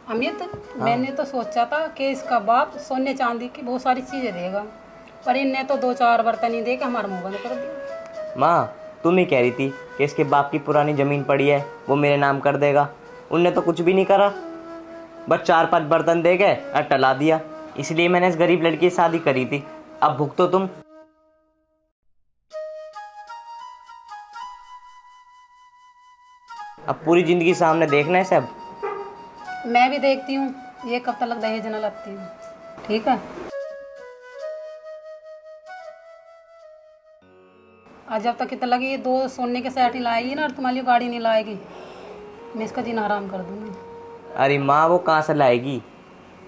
अमित, मैंने तो सोचा था कि इसका बाप सोने चांदी की बहुत सारी चीजें देगा, पर इनने तो 2-4 बर्तन ही दे के हमारा मुंह बंद कर दिया। माँ, तुम ही कह रही थी कि इसके बाप की पुरानी ज़मीन पड़ी है, वो मेरे नाम कर देगा। उनने तो कुछ भी नहीं करा, बस 4-5 बर्तन दे गए और टला दिया। इसलिए मैंने इस गरीब लड़की से शादी करी थी। अब भुगतो तुम। अब पूरी जिंदगी सामने देखना है सब। मैं भी देखती हूँ ये कब तक दहेज न लगती हूँ। ठीक है, आज जब तक इतना लगी ये 2 सोने के सेट ही लाएगी ना और तुम्हारे लिए गाड़ी नहीं लाएगी, मैं इसका जीना हराम कर दूंगी। अरे माँ, वो कहाँ से लाएगी?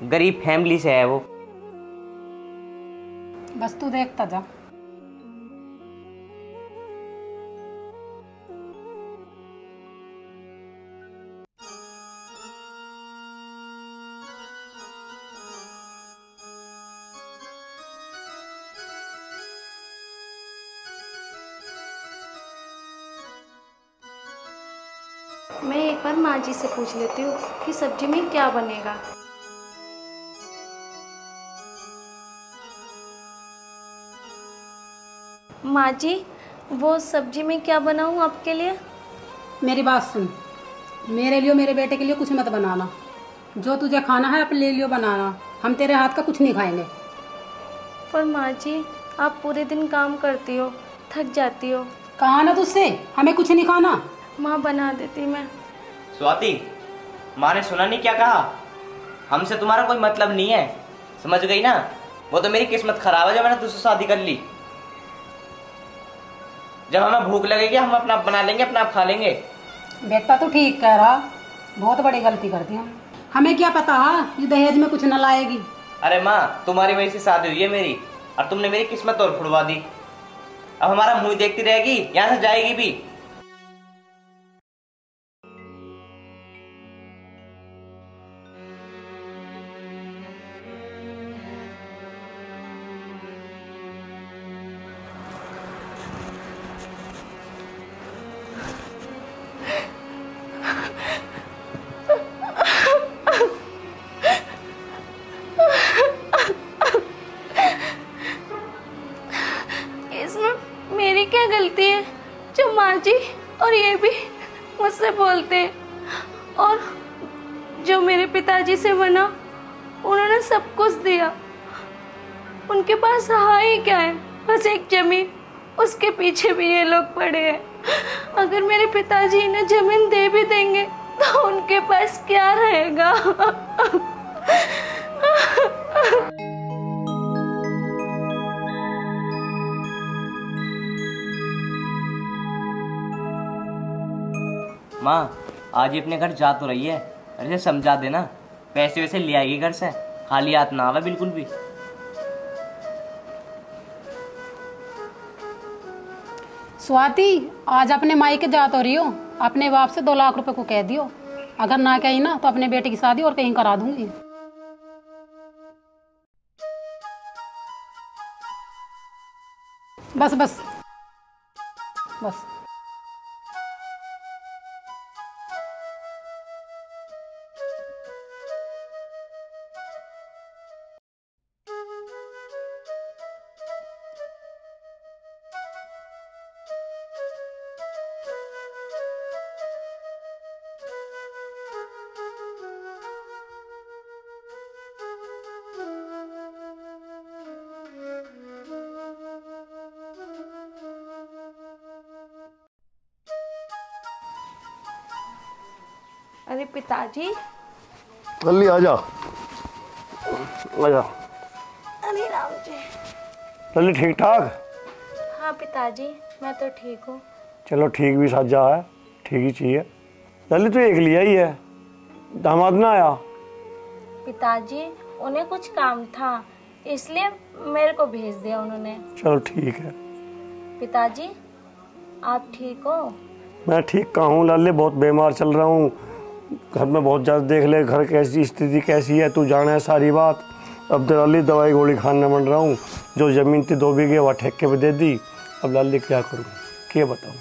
गरीब फैमिली से है वो। बस तू देखता जा। मैं एक बार माँ जी से पूछ लेती हूँ कि सब्जी में क्या बनेगा। माँ जी, वो सब्जी में क्या बनाऊँ आपके लिए? मेरी बात सुन, मेरे लिए मेरे बेटे के लिए कुछ मत बनाना। जो तुझे खाना है अपने लिए बनाना, हम तेरे हाथ का कुछ नहीं खाएंगे। पर माँ जी, आप पूरे दिन काम करती हो, थक जाती हो। कहा ना तुझसे हमें कुछ नहीं खाना। माँ बना देती मैं। स्वाति, माँ ने सुना नहीं क्या कहा? हमसे तुम्हारा कोई मतलब नहीं है, समझ गई ना? वो तो मेरी किस्मत खराब है जब मैंने तुझसे शादी कर ली। जब हमें भूख लगेगी हम अपना आप बना लेंगे, अपना आप खा लेंगे। बेटा तो ठीक कह रहा, बहुत बड़ी गलती कर दी हम। हमें क्या पता ये दहेज में कुछ न लाएगी। अरे माँ, तुम्हारी वजह से शादी हुई है मेरी, और तुमने मेरी किस्मत और फुड़वा दी। अब हमारा मुंह देखती रहेगी, यहाँ से जाएगी भी। इसमें मेरी क्या गलती है जो माँ जी और ये भी मुझसे बोलते हैं? और जो मेरे पिताजी से बना, उन्होंने सब कुछ दिया। उनके पास रहा ही क्या है? बस एक जमीन, उसके पीछे भी ये लोग पड़े हैं। अगर मेरे पिताजी इन्हें जमीन दे भी देंगे तो उनके पास क्या रहेगा? माँ, आज ही अपने घर जा तो रही है, अरे समझा देना। पैसे वैसे ले आएगी घर से, खाली हाथ ना आवे बिल्कुल भी। स्वाति, आज अपने मायके जा तो रही हो, अपने बाप से 2 लाख रुपए को कह दियो। अगर ना कही ना तो अपने बेटे की शादी और कहीं करा दूंगी। बस बस बस। अरे पिताजी। जल्दी आजा, आजा। अरे राम जी। जल्दी। ठीक ठाक? हाँ पिताजी, मैं तो ठीक हूँ। चलो ठीक भी साजा है, ठीक ही चाहिए। जल्दी तो एक लिया ही है, दामाद ना आया? पिताजी, उन्हें कुछ काम था, इसलिए मेरे को भेज दिया उन्होंने। चलो ठीक है। पिताजी, आप ठीक हो? मैं ठीक कहाँ हूँ लाले, बहुत बीमार चल रहा हूँ। घर में बहुत ज़्यादा देख ले, घर कैसी स्थिति कैसी है तू जाने है सारी बात। अब तो लाली दवाई गोली खाने बन रहा हूँ। जो ज़मीन थी 2 बीघे वह ठेके पे दे दी। अब लाली क्या करूँ, क्या बताऊँ?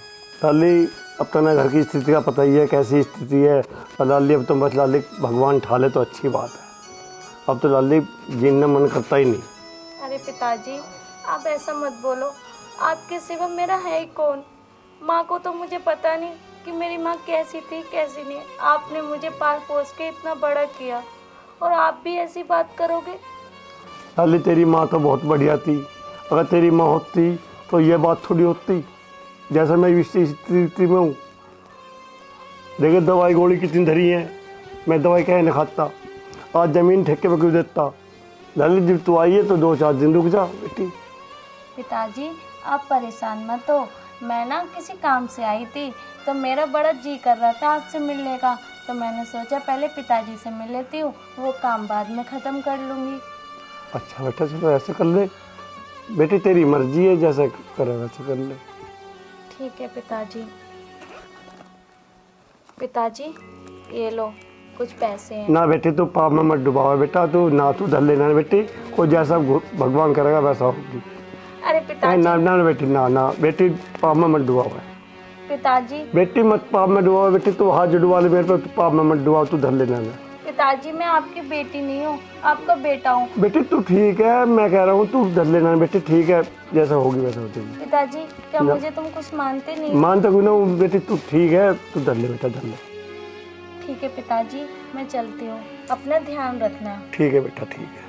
लाली अब तो ना घर की स्थिति का पता ही है कैसी स्थिति है। और लाली अब तो बस लाली भगवान ठाले तो अच्छी बात है। अब तो लाली जीना मन करता ही नहीं। अरे पिताजी आप ऐसा मत बोलो, आपके सिवा मेरा है ही कौन। माँ को तो मुझे पता नहीं कि मेरी माँ कैसी थी कैसी नहीं। आपने मुझे पाल पोस के इतना बड़ा किया और आप भी ऐसी बात करोगे? लाली तेरी माँ तो बहुत बढ़िया थी। अगर तेरी माँ होती तो ये बात थोड़ी होती। जैसे मैं इस स्थिति में हूँ, देखिए दवाई गोली कितनी धरी है, मैं दवाई कहीं नहीं खाता। आज ज़मीन ठेके पे क्यों देता। लाली जब तू आई है तो 2-4 दिन रुक जा बेटी। पिताजी आप परेशान मत हो, मैं ना किसी काम से आई थी तो मेरा बड़ा जी कर रहा था आपसे मिलने का, तो मैंने सोचा पहले पिताजी से मिल लेती हूँ, वो काम बाद में ख़त्म कर लूँगी। अच्छा बेटा चलो ऐसे कर ले बेटी, तेरी मर्जी है, जैसे करे वैसे कर ले। ठीक है पिताजी। पिताजी ये लो कुछ पैसे हैं। ना बेटी तू पाप में मत डुबाओ बेटा, तू ना तू धर लेना बेटी, कोई जैसा भगवान करेगा वैसा होगी। अरे पिताजी ना ना बेटी, ना ना बेटी पाप में मत डुबाओ। पिताजी बेटी मत पाप में डुबाओ बेटी, तू हाथ जो डुबा ले मेरे पे, तू पाप में मत डुबाओ, तू धर लेना। पिताजी मैं आपकी बेटी नहीं हूँ, आपका बेटा हूँ। बेटी तू ठीक है, मैं कह रहा हूँ तू धर लेना बेटी, ठीक है जैसा होगी वैसा होगी। पिताजी क्या मुझे तुम कुछ मानते नहीं? मानता हूँ ना बेटी, तू ठीक है, तू धर ले बेटा, धर ले। ठीक है पिताजी मैं चलती हूँ, अपना ध्यान रखना। ठीक है बेटा, ठीक है।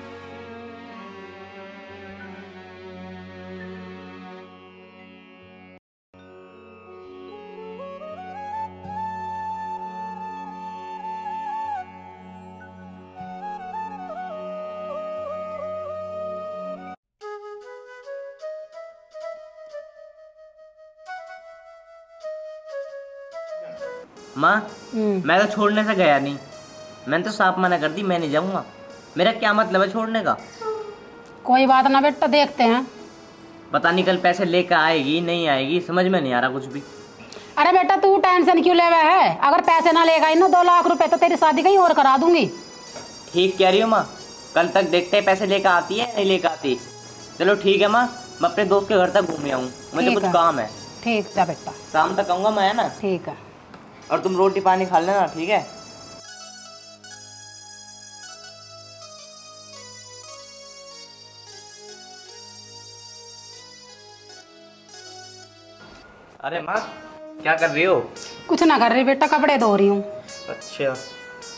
माँ मैं तो छोड़ने से गया नहीं, मैंने तो साफ मना कर दी, मैं नहीं जाऊंगा। मेरा क्या मतलब है छोड़ने का? कोई बात ना बेटा, देखते हैं। पता नहीं कल पैसे लेकर आएगी नहीं आएगी, समझ में नहीं आ रहा कुछ भी। अरे बेटा तू टेंशन क्यों ले हुआ है? अगर पैसे ना लेगा ना 2 लाख रुपए तो तेरी शादी कहीं और करा दूंगी। ठीक कह रही हो माँ, कल तक देखते हैं पैसे लेकर आती है नहीं लेकर आती। चलो ठीक है माँ, मैं अपने दोस्त के घर तक घूम आऊँ, मुझे ठीक कुछ है। काम है। ठीक है बेटा, शाम तक आऊँगा मैं, है ना? ठीक है। और तुम रोटी पानी खा लेना, ठीक है? अरे माँ क्या कर रही हो? कुछ ना कर रही बेटा, कपड़े धो रही हूँ। अच्छा,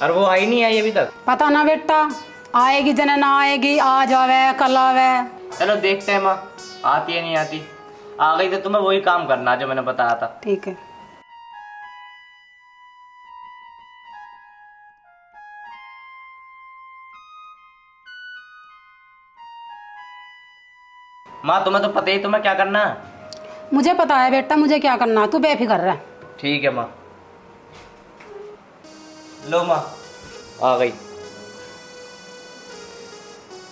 और वो आई नहीं आई अभी तक? पता ना बेटा, आएगी जने ना आएगी, आज आवे कल आवे। चलो देखते हैं माँ, आती है नहीं आती। आ गई तो तुम्हें वही काम करना जो मैंने बताया था। ठीक है। माँ तुम्हें तो पता ही तुम्हें क्या करना है। मुझे पता है बेटा मुझे क्या करना, तू बेफिक्र रह। ठीक है माँ। लो माँ, आ गई।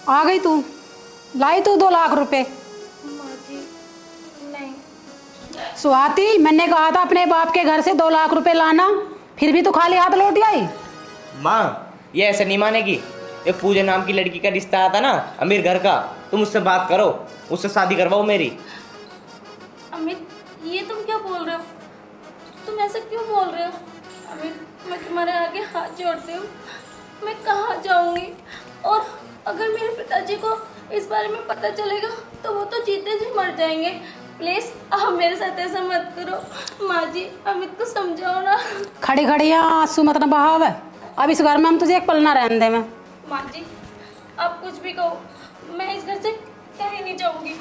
आ गई तू? लाई तू 2 लाख रुपए? माँ जी नहीं। स्वाति मैंने कहा था अपने बाप के घर से 2 लाख रुपए लाना, फिर भी तू खाली हाथ लौट आई। माँ ये ऐसे नहीं मानेगी। एक पूजा नाम की लड़की का रिश्ता आया था ना अमीर घर का, तुम उससे बात करो, उससे शादी करवाओ मेरी। अमित ये तुम क्या बोल रहे हो? तुम ऐसा क्यों बोल रहे हो? अमित मैं तुम्हारे आगे हाथ जोड़ती हूँ, मैं कहाँ जाऊँगी? और अगर मेरे पिताजी को इस बारे में पता चलेगा तो वो तो जीते जी मर जाएंगे। प्लीज़ आप मेरे साथ ऐसा मत करो। माँ जी अमित को समझाओ ना। खड़ी खड़ी यहाँ आंसू मत न बहाव, अब इस घर में हम तुझे एक पल ना रहने दे। मैं माँ जी आप कुछ भी कहो, मैं इस घर से कहीं नहीं जाऊँगी।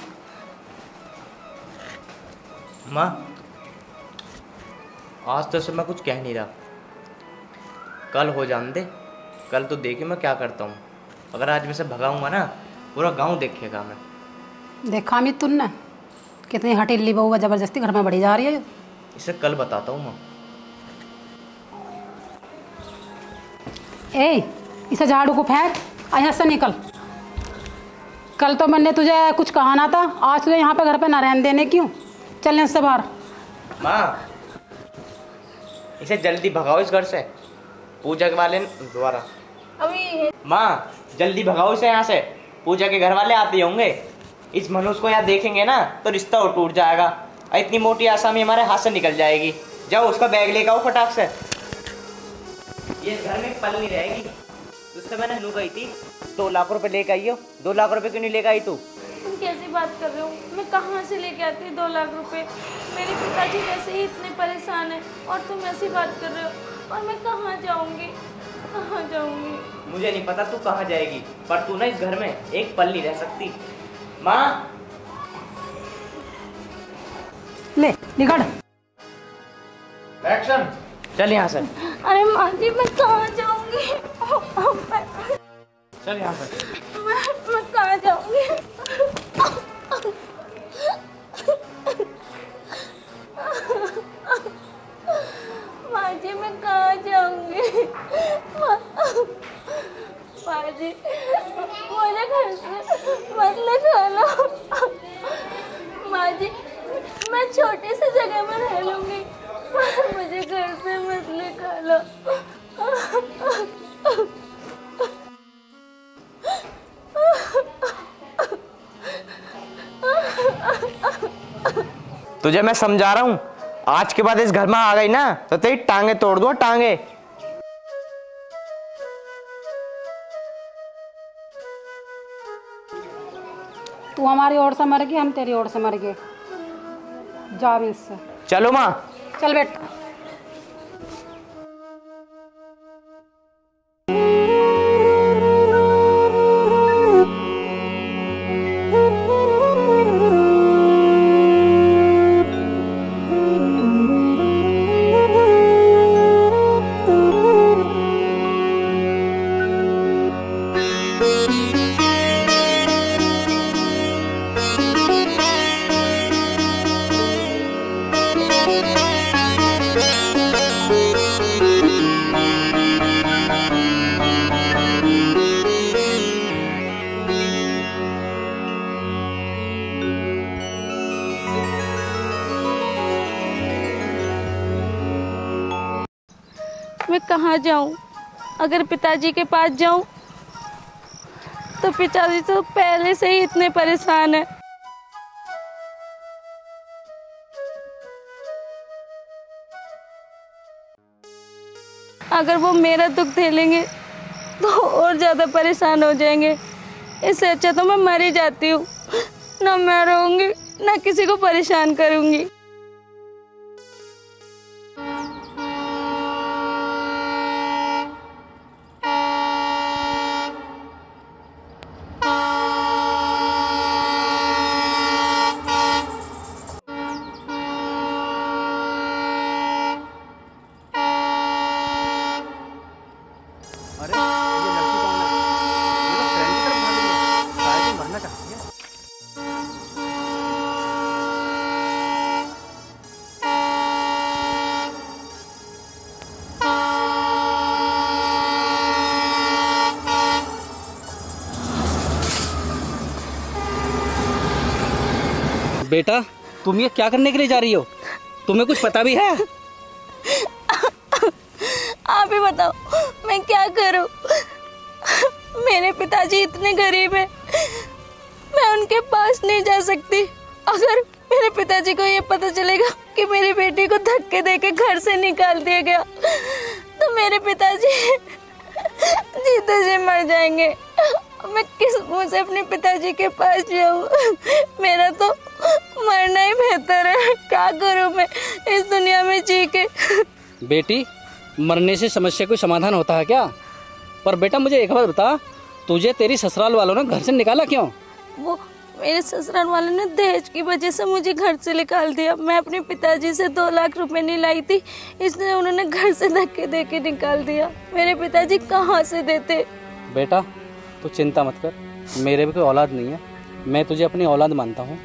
माँ आज तो से मैं कुछ कह नहीं रहा, कल हो जाने दे, कल तो देखिए मैं क्या करता हूँ। अगर आज मैं से भगाऊंगा ना पूरा गांव देखेगा। मैं देखा अमित तुमने कितनी हटीली बहू जबरदस्ती घर में बढ़ी जा रही है। इसे कल बताता हूँ माँ। ए इसे झाड़ू को फेंक, यहाँ से निकल। कल तो मैंने तुझे कुछ कहा ना था, आज तुझे यहाँ पे घर पे ना रहने देने क्यों? चलने से बाहर। माँ इसे जल्दी भगाओ इस घर से, पूजा के वाले दोबारा। अभी माँ जल्दी भगाओ इसे यहाँ से, पूजा के घर वाले आते होंगे। इस मनुष्य को यहाँ देखेंगे ना तो रिश्ता और टूट जाएगा और इतनी मोटी आसामी हमारे हाथ से निकल जाएगी। जाओ उसका बैग लेकर आओ फटाक से। ये घर में पल नहीं रहेगी। उससे मैंने नू गई थी 2 लाख रुपए लेकर आई हो। 2 लाख रुपए क्यों नहीं लेकर आई तू? तुम कैसी बात कर रहे हो? मैं कहाँ से लेके आती 2 लाख रुपए? मेरे पिताजी वैसे ही इतने परेशान हैं और तुम ऐसी बात कर रहे हो। और मैं कहाँ जाऊँगी, कहाँ जाऊँगी? मुझे नहीं पता तू कहाँ जाएगी, पर तू ना इस घर में एक पल नहीं रह सकती। माँ ले निकल। एक्शन। चल यहाँ से। अरे माँ जी मैं कहाँ जाऊँगी? चल यहाँ से। मैं कहाँ जाऊँगी? माँ जी मैं कहाँ जाऊँगी? माँ जी मुझे घर से मत निकालो। माँ जी मैं छोटी सी जगह में रह लूँगी, मुझे घर से मत निकालो। तुझे मैं समझा रहा हूँ, आज के बाद इस घर में आ गई ना तो तेरी टांगे तोड़ दो, टांगे। तू हमारी ओर से मर गई, हम तेरी ओर से मर गए। जा भी इससे। चलो माँ। चल बेटा। मैं कहाँ जाऊँ? अगर पिताजी के पास जाऊँ तो पिताजी तो पहले से ही इतने परेशान है। अगर वो मेरा दुख झेलेंगे तो और ज़्यादा परेशान हो जाएंगे। इससे अच्छा तो मैं मर ही जाती हूँ। ना मैं रहूँगी ना किसी को परेशान करूँगी। अरे ये लड़की कौन है? ये तो फ्रेंड की तरफ भाग रही है, शायद ये मरना चाहती है। बेटा तुम ये क्या करने के लिए जा रही हो? तुम्हें कुछ पता भी है? आप ही बताओ मैं क्या करूं? मेरे पिताजी इतने गरीब हैं, मैं उनके पास नहीं जा सकती। अगर मेरे पिताजी को ये पता चलेगा कि मेरी बेटी को धक्के देके घर से निकाल दिया गया तो मेरे पिताजी जीते जी मर जाएंगे। मैं किस मुंह से अपने पिताजी के पास जाऊं? मेरा तो मरना ही बेहतर है। क्या करूं मैं इस दुनिया में जी के? बेटी मरने से समस्या कोई समाधान होता है क्या? पर बेटा मुझे एक बात बता, तुझे तेरी ससुराल वालों ने घर से निकाला क्यों? वो मेरे ससुराल वालों ने दहेज की वजह से मुझे घर से निकाल दिया। मैं अपने पिताजी से 2 लाख रुपए नहीं लाई थी, इसलिए उन्होंने घर से धक्के देके निकाल दिया। मेरे पिताजी कहाँ से देते? बेटा तू चिंता मत कर, मेरे भी कोई औलाद नहीं है, मैं तुझे अपनी औलाद मानता हूँ।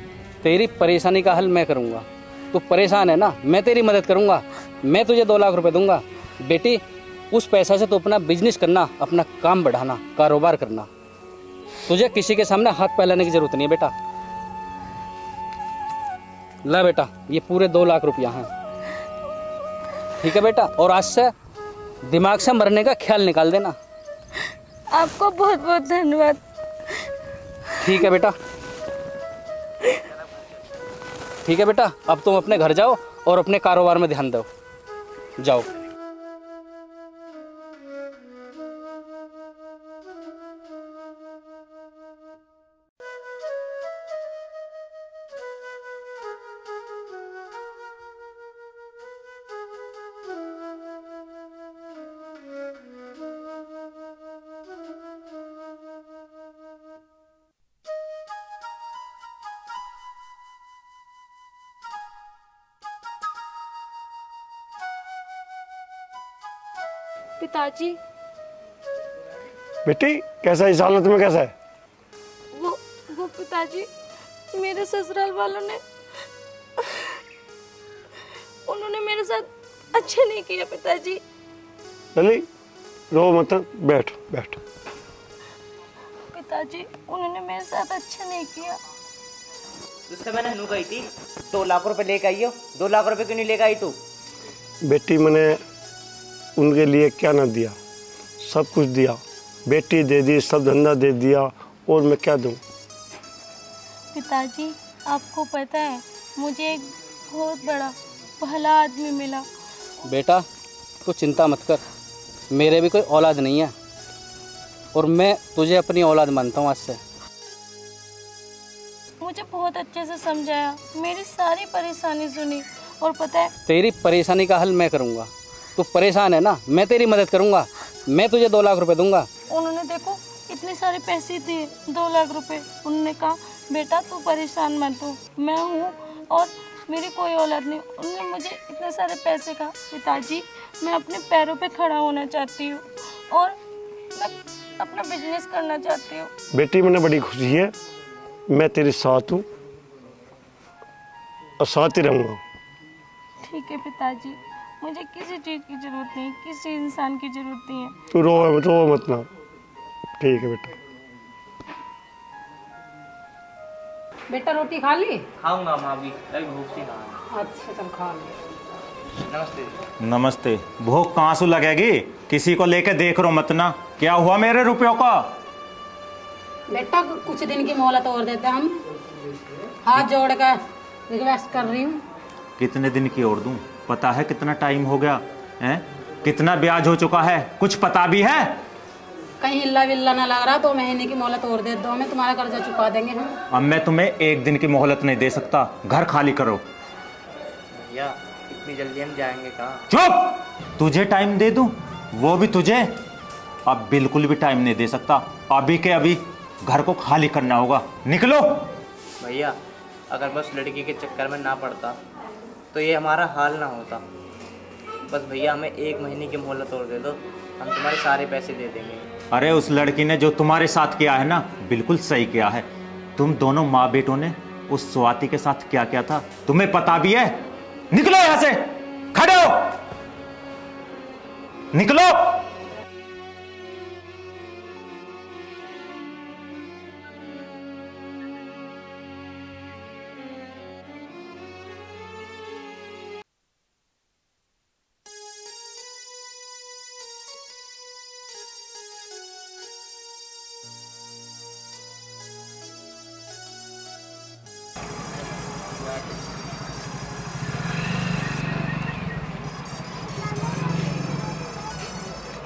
तेरी परेशानी का हल मैं करूँगा। तू परेशान है ना, मैं तेरी मदद करूँगा। मैं तुझे 2 लाख रुपए दूंगा। बेटी उस पैसा से तू अपना बिजनेस करना, अपना काम बढ़ाना, कारोबार करना। तुझे किसी के सामने हाथ फैलाने की जरूरत नहीं है बेटा। ला बेटा ये पूरे 2 लाख रुपया हैं, ठीक है बेटा? और आज से दिमाग से मरने का ख्याल निकाल देना। आपको बहुत बहुत धन्यवाद। ठीक है बेटा, ठीक है बेटा। अब तुम अपने घर जाओ और अपने कारोबार में ध्यान दो। जाओ। पिताजी, बेटी कैसा, इस हालत में कैसा है? वो पिताजी, मेरे ससुराल वालों ने उन्होंने मेरे साथ अच्छे नहीं किया पिताजी। लली रो मत, बैठ बैठ। पिताजी, उन्होंने मेरे साथ अच्छा नहीं किया। उससे मैंने हनु कही थी 2 लाख रुपए लेके आई हो, 2 लाख रुपए क्यों नहीं लेके आई तू? बेटी मैंने उनके लिए क्या ना दिया, सब कुछ दिया, बेटी दे दी, सब धंधा दे दिया, और मैं क्या दूं? पिताजी, आपको पता है मुझे एक बहुत बड़ा भला आदमी मिला। बेटा तू चिंता मत कर, मेरे भी कोई औलाद नहीं है और मैं तुझे अपनी औलाद मानता हूँ आज से। मुझे बहुत अच्छे से समझाया, मेरी सारी परेशानी सुनी, और पता है तेरी परेशानी का हल मैं करूँगा। तू परेशान है ना, मैं तेरी मदद करूँगा। मैं तुझे 2 लाख रुपए दूंगा। उन्होंने देखो इतने सारे पैसे दिए, 2 लाख रुपए। उन्होंने कहा बेटा तू परेशान मत हो, मैं हूँ और मेरी कोई औलाद नहीं। उन्होंने मुझे इतने सारे पैसे कहा। पिताजी, मैं अपने पैरों पे खड़ा होना चाहती हूँ और मैं अपना बिजनेस करना चाहती हूँ। बेटी मैंने बड़ी खुशी है, मैं तेरे साथ हूँ और साथ ही रहूँगा। ठीक है पिताजी, मुझे किसी चीज़ की जरूरत नहीं, किसी इंसान की जरूरत नहीं है। तू रो मत ना, ठीक है बेटा। बेटा रोटी खा ली? खाऊंगा माँ भी, अभी भूख सी ना। अच्छा चल खा ली। नमस्ते। नमस्ते। भूख कहाँ से लगेगी? किसी को लेके देख रो मत ना। क्या हुआ मेरे रुपयों का? बेटा कुछ दिन की मोहलत और देते हम, हाथ जोड़ कर रिक्वेस्ट कर रही हूँ। कितने दिन की और दूं? पता है कितना टाइम हो गया है? कितना ब्याज हो चुका है? कुछ पता भी है? कहीं हिल्ला विल्ला ना लग रहा, 2 महीने की मोहलत और दे दो, हमें तुम्हारा कर्जा चुका देंगे हम। अब मैं तुम्हें 1 दिन की मोहलत नहीं दे सकता, घर खाली करो। भैया इतनी जल्दी हम जाएंगे कहाँ? चुप! तुझे टाइम दे दूं, वो भी तुझे? अब बिल्कुल भी टाइम नहीं दे सकता, अभी के अभी घर को खाली करना होगा। निकलो। भैया अगर मैं उस लड़की के चक्कर में ना पड़ता तो ये हमारा हाल ना होता। बस भैया हमें 1 महीने की मोहलत और दे दो, हम तुम्हारे सारे पैसे दे देंगे। अरे उस लड़की ने जो तुम्हारे साथ किया है ना, बिल्कुल सही किया है। तुम दोनों माँ बेटों ने उस स्वाति के साथ क्या किया था तुम्हें पता भी है? निकलो यहां से, खड़े हो, निकलो।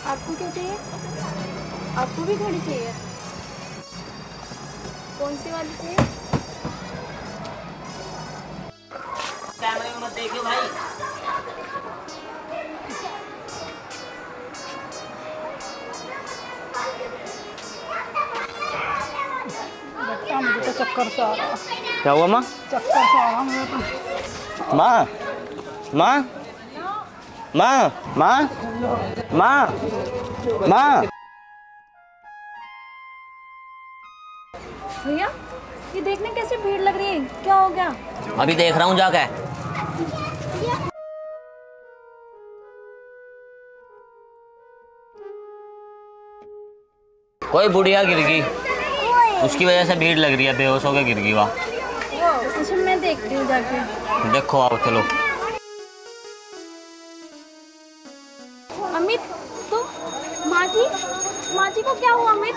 आपको क्या चाहिए? आपको भी घड़ी चाहिए? कौन सी वाली चाहिए? कैमरे में मत देखियो भाई। बेटा मुझे तो चक्कर से आ रहा। क्या हुआ माँ? चक्कर से आ रहा मुझे तो। माँ माँ माँ माँ माँ माँ। भैया ये देखने कैसी भीड़ लग रही है, क्या हो गया? अभी देख रहा हूँ जाके। कोई बुढ़िया गिर गई, उसकी वजह से भीड़ लग रही है, बेहोश होकर गिर गई वहाँ। मैं देखती हूँ जाके। देखो आओ चलो। अमित तुम? माँ जी को क्या हुआ अमित?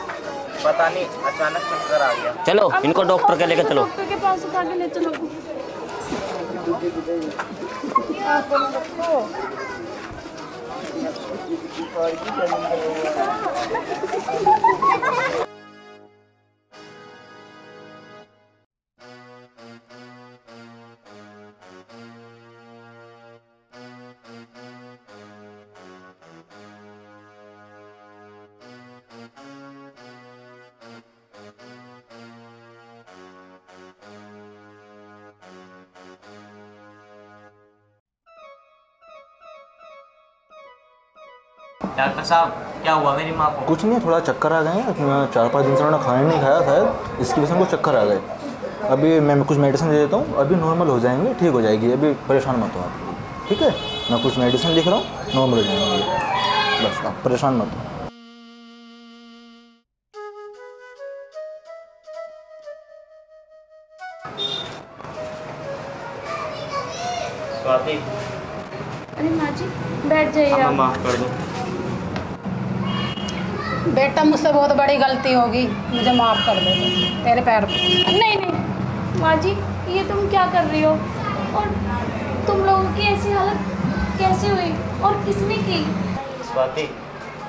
पता नहीं, अचानक चक्कर आ गया। चलो इनको डॉक्टर के लेकर चलो। डॉक्टर के पास उठा के ले चलो। डॉक्टर साहब क्या हुआ मेरी माँ को? कुछ नहीं, थोड़ा चक्कर आ गए हैं। 4-5 दिन से उन्होंने खाना नहीं खाया शायद, इसकी वजह से उनको चक्कर आ गए। अभी मैं कुछ मेडिसिन दे देता हूँ, अभी नॉर्मल हो जाएंगे, ठीक हो जाएगी। अभी परेशान मत हो आप, ठीक है? मैं कुछ मेडिसिन लिख रहा हूँ, नॉर्मल हो जाएंगे, बस आप परेशान मत हो। स्वाति, अरे माँ जी बैठ जाइए आप। माफ़ कर दो। बेटा मुझसे बहुत बड़ी गलती होगी, मुझे माफ़ कर दे, तेरे पैर पे। नहीं नहीं माँ जी, ये तुम क्या कर रही हो? और तुम लोगों की ऐसी हालत कैसे हुई और किसने की? स्वाति,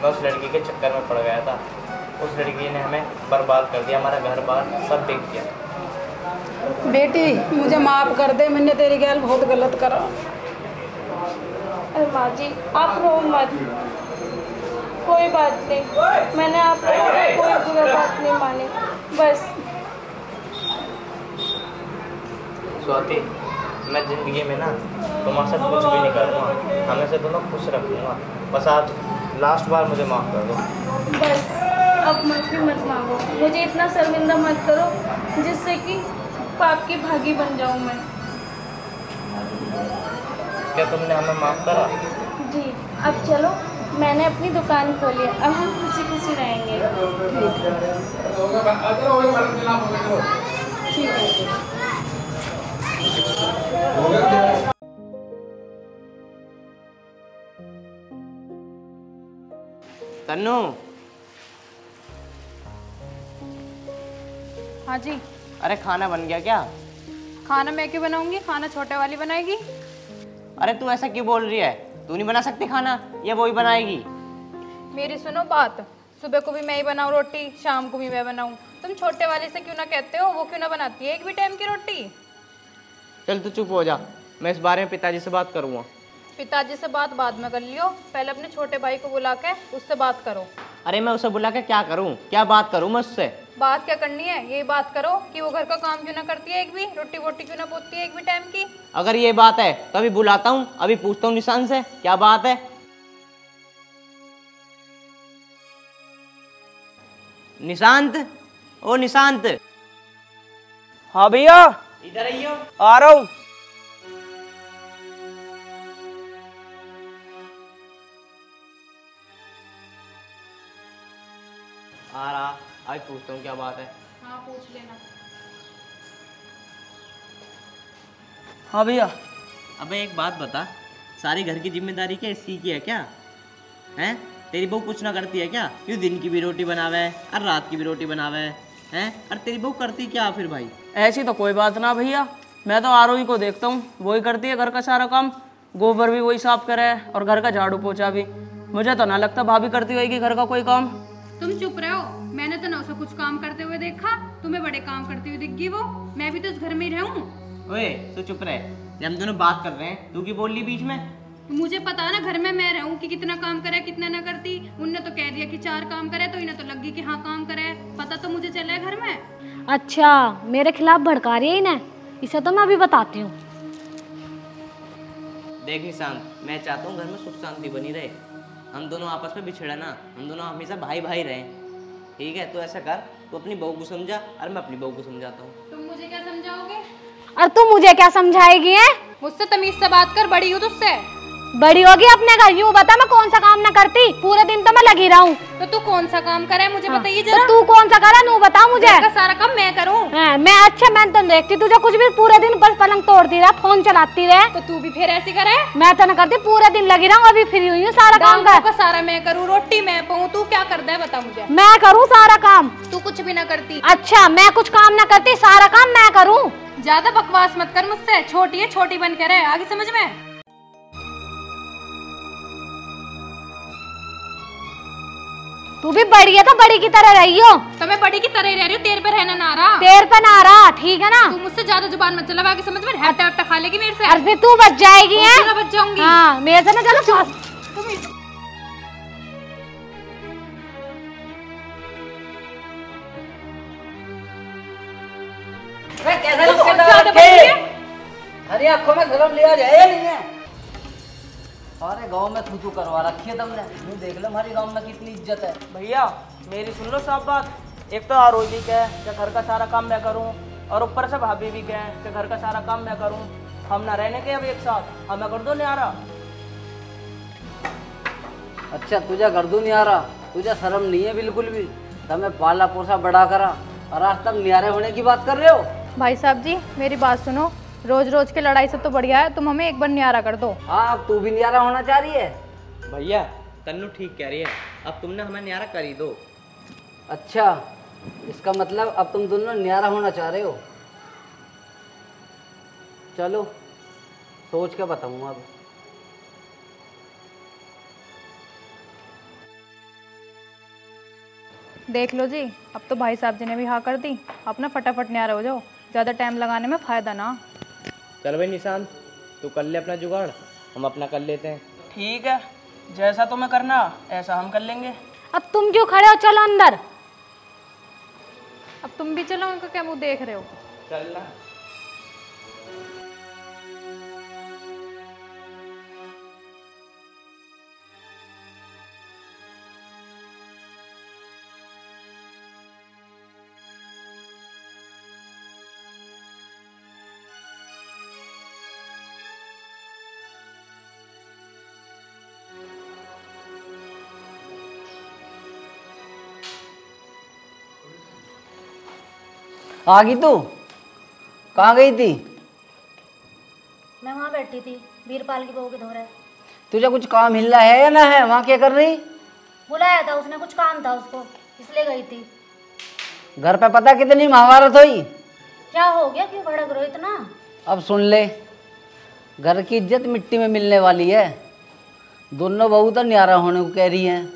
मैं उस लड़की के चक्कर में पड़ गया था। उस लड़की ने हमें बर्बाद कर दिया, हमारा घर बार सब बिक गया। बेटी मुझे माफ़ कर दे, मैंने तेरी गैल बहुत गलत करा। अरे माँ जी आप रो मत, कोई बात नहीं, मैंने आप लोगों की कोई बुरी बात नहीं मानी, बस। स्वाति, मैं ज़िंदगी में ना तुम्हारे साथ कुछ भी नहीं करूँगा, हमेशा दोनों खुश रखूँगा। बस आज लास्ट बार मुझे माफ़ कर दो। बस अब माफ़ी मत मांगो, मुझे इतना शर्मिंदा मत करो जिससे कि पाप की भागी बन जाऊँ मैं। क्या तुमने हमें माफ़ करा? जी अब चलो, मैंने अपनी दुकान खोली है, अब हम खुशी खुशी रहेंगे। ठीक है। तन्नू। हाँ जी। अरे खाना बन गया क्या? खाना मैं क्यों बनाऊंगी, खाना छोटे वाली बनाएगी। अरे तू ऐसा क्यों बोल रही है? तू नहीं बना सकती खाना, या वो ही बनाएगी? मेरी सुनो बात, सुबह को भी मैं ही बनाऊँ रोटी, शाम को भी मैं बनाऊँ। तुम छोटे वाली से क्यों ना कहते हो, वो क्यों ना बनाती है एक भी टाइम की रोटी? चल तू चुप हो जा, मैं इस बारे में पिताजी से बात करूँगा। पिताजी से बात बाद में कर लियो, पहले अपने छोटे भाई को बुला के उससे बात करो। अरे मैं उसे बुला के क्या करूँ, क्या बात करूँ मैं उससे? बात क्या करनी है, यही बात करो कि वो घर का काम क्यों ना करती है, एक भी रोटी वोटी क्यों ना पोती है एक भी टाइम की। अगर ये बात है तो अभी बुलाता हूँ, अभी पूछता हूँ निशान से क्या बात है। निशांत, ओ निशांत। हाँ भैया इधर आइयो। आ रहा हूँ। आ रहा, आज पूछता हूँ क्या बात है। हाँ पूछ लेना। हाँ भैया। अबे एक बात बता, सारी घर की जिम्मेदारी क्या इसकी की है क्या? हैं? तेरी बहू कुछ ना करती है क्या? यूँ दिन की भी रोटी बनावे और रात की भी रोटी बनावे हैं? और तेरी बहू करती क्या फिर भाई? ऐसी तो कोई बात ना भैया, मैं तो आरोही को देखता हूँ, वही करती है घर का सारा काम, गोबर भी वही साफ करे और घर का झाड़ू पोछा भी। मुझे तो ना लगता भाभी करती होगी घर का कोई काम। तुम चुप रहो, मैंने तो ना उसे कुछ काम करते हुए देखा, तुम्हें बड़े काम करते हुए दिख गई वो। मैं भी तो इस घर में ही रहूं। ओए तू चुप रहे, जब हम दोनों बात कर रहे हैं तू क्यों बोल ली बीच में? मुझे पता ना घर में मैं रहूं कि कितना काम करे कितना ना करती। उनने तो कह दिया कि 4 काम करे, तो इन्हें तो लग गई कि हाँ काम करे। पता तो मुझे चले घर में। अच्छा मेरे खिलाफ भड़का रही है इन्हें, इसे तो मैं अभी बताती हूँ। देख निशांत, मैं चाहता हूँ घर में सुख शांति बनी रहे, हम दोनों आपस में बिछड़ा ना, हम दोनों हमेशा भाई भाई रहें, ठीक है? तो ऐसा कर, तू अपनी बहू को समझा और मैं अपनी बहू को समझाता हूँ। तुम मुझे क्या समझाओगे? और तू मुझे क्या समझाएगी है? मुझसे तमीज से बात कर, बड़ी हूँ तुझसे। बड़ी होगी अपने घर, यूँ बता मैं कौन सा काम ना करती, पूरे दिन तो मैं लगी रहूं। तो तू कौन सा काम करे मुझे बताइए तो जरा। तू कौन सा करे नू बता मुझे। घर का सारा काम मैं करूं। मैं अच्छा, मैं तो देखती तुझे कुछ भी, पूरे दिन बस पलंग तोड़ती रहे, फोन चलाती रहे। तो तू भी फिर ऐसी करे? मैं तो ना करती, पूरे दिन लगी रहूं, अभी फ्री हुई हूँ, सारा काम कर। सारा मैं करूँ, रोटी मैं पाऊँ, तू क्या कर दे बता मुझे। मैं करूँ सारा काम, तू कुछ भी ना करती। अच्छा मैं कुछ काम ना करती, सारा काम मैं करूँ। ज्यादा बकवास मत कर मुझसे, छोटी है छोटी बन के रहे, आगे समझ में। तू भी बड़ी है तो बड़ी की तरह रही हो। तो मैं बड़ी की तरह ही रह रही हूँ, तेरे पे रहना ना रहा। तेरे पे ना रहा, ठीक है ना। तू मुझसे ज्यादा जुबान मत चला, बाकी समझ में हट्टा हट्टा खा लेगी मेरे से। अरे फिर तू बच जाएगी है। बच जाऊंगी। हाँ मेरे से ना चलो। हरी आंखों में धर्म लिया जाए या नहीं है? हमारे गांव में थू करवा रखी है तुमने। तुम देख लो हमारे गांव में कितनी इज्जत है। भैया मेरी सुन लो साफ बात। एक तो आरोही भी कहे कि घर का सारा काम मैं करूं, और ऊपर से भाभी भी कहे कि घर का सारा काम मैं करूं। हम ना रहने के अब एक साथ, हमें कर दो नहीं आ रहा। अच्छा तुझे कर दो नहीं आ रहा, तुझे शर्म नहीं है बिल्कुल भी। तुम्हें पाला पोसा बड़ा करा और आज तक न्यारे होने की बात कर रहे हो। भाई साहब जी मेरी बात सुनो, रोज रोज के लड़ाई से तो बढ़िया है तुम हमें एक बार न्यारा कर दो। हाँ अब तू भी न्यारा होना चाह रही है। भैया तन्नू ठीक कह रही है, अब तुमने हमें न्यारा कर ही दो। अच्छा इसका मतलब अब तुम दोनों न्यारा होना चाह रहे हो। चलो सोच के बताऊंगा अब। देख लो जी, अब तो भाई साहब जी ने भी हाँ कर दी। अपना फटाफट न्यारा हो जाओ, ज़्यादा टाइम लगाने में फ़ायदा ना। चल भाई निशांत, तू कर ले अपना जुगाड़, हम अपना कर लेते हैं। ठीक है, जैसा तुम्हें करना ऐसा हम कर लेंगे। अब तुम क्यों खड़े हो, चलो अंदर। अब तुम भी चलो, उनका क्या मुंह देख रहे हो। चलना। आ गई तू? कहाँ गई थी? मैं वहाँ बैठी थी, वीरपाल की बहू के धोरे। तुझे कुछ काम हिल रहा है या ना है? वहाँ क्या कर रही? बुलाया था उसने, कुछ काम था उसको, इसलिए गई थी। घर पे पता कितनी महाभारत हुई? क्या हो गया, क्यों भड़क रहे हो इतना? अब सुन ले, घर की इज्जत मिट्टी में मिलने वाली है। दोनों बहू तो न्यारा होने को कह रही हैं,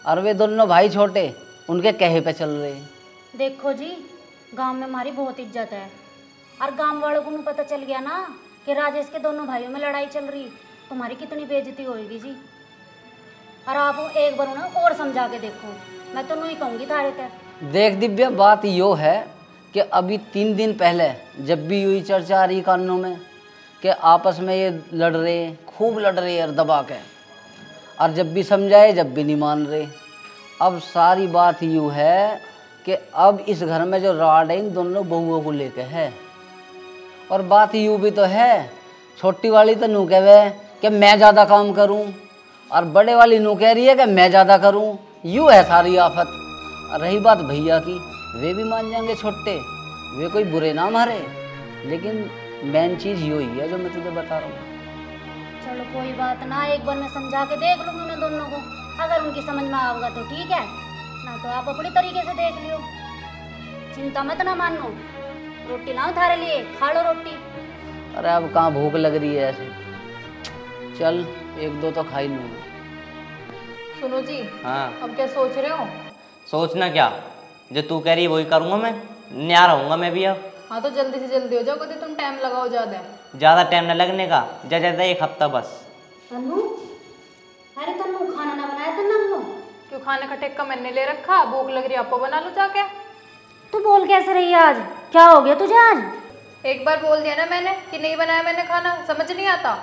और वे दोनों भाई छोटे उनके कहे पे चल रहे। देखो जी, गांव में हमारी बहुत इज्जत है, और गांव वालों को पता चल गया ना कि राजेश के दोनों भाइयों में लड़ाई चल रही, तुम्हारी कितनी बेइज्जती होएगी जी। और आप एक बार उन्हें और समझा के देखो, मैं तो नहीं कहूँगी थारे ते। देख दिव्या, बात यो है कि अभी 3 दिन पहले जब भी यूँ चर्चा आ रही कानों में कि आपस में ये लड़ रहे, खूब लड़ रहे यार दबा के, और जब भी समझाए जब भी नहीं मान रहे। अब सारी बात यूँ है कि अब इस घर में जो राड है इन दोनों बहुओं को लेके है। और बात यूँ भी तो है, छोटी वाली तो नू कहे कि मैं ज़्यादा काम करूं, और बड़े वाली नू कह रही है कि मैं ज़्यादा करूं। यूँ है सारी आफत। और रही बात भैया की, वे भी मान जाएंगे छोटे, वे कोई बुरे ना मारे, लेकिन मेन चीज़ यही है जो मैं तुझे बता रहा हूँ। चलो कोई बात ना, एक बार मैं समझा के देख लूँगी उन्हें दोनों को, अगर उनकी समझ में आऊँगा तो ठीक है, ना तो आप अपनी तरीके से देख लियो। चिंता मत ना मानो, रोटी लाओ थारे लिए, खा लो रोटी। अरे अब कहाँ भूख लग रही है ऐसे, चल 1-2 तो खा ही लूँ। सुनो जी, हाँ अब क्या सोच रहे हो? सोचना क्या, जो तू कह रही है वही करूँगा मैं, न्यारा रहूँगा मैं भी अब। हाँ तो जल्दी से जल्दी हो जाओ, कभी तुम टाइम लगाओ ज़्यादा। ज़्यादा टाइम न लगने का, ज़्यादा 1 हफ्ता बस। तन्नू, अरे तन्नू खाना ना बनाया तन्नू? क्यों, खाने का ठेका मैंने ले रखा, भूख लग रही है आपको बना लो जाके। तू बोल कैसे रही है आज, क्या हो गया तुझे आज? एक बार बोल दिया ना मैंने कि नहीं बनाया मैंने खाना, समझ नहीं आता?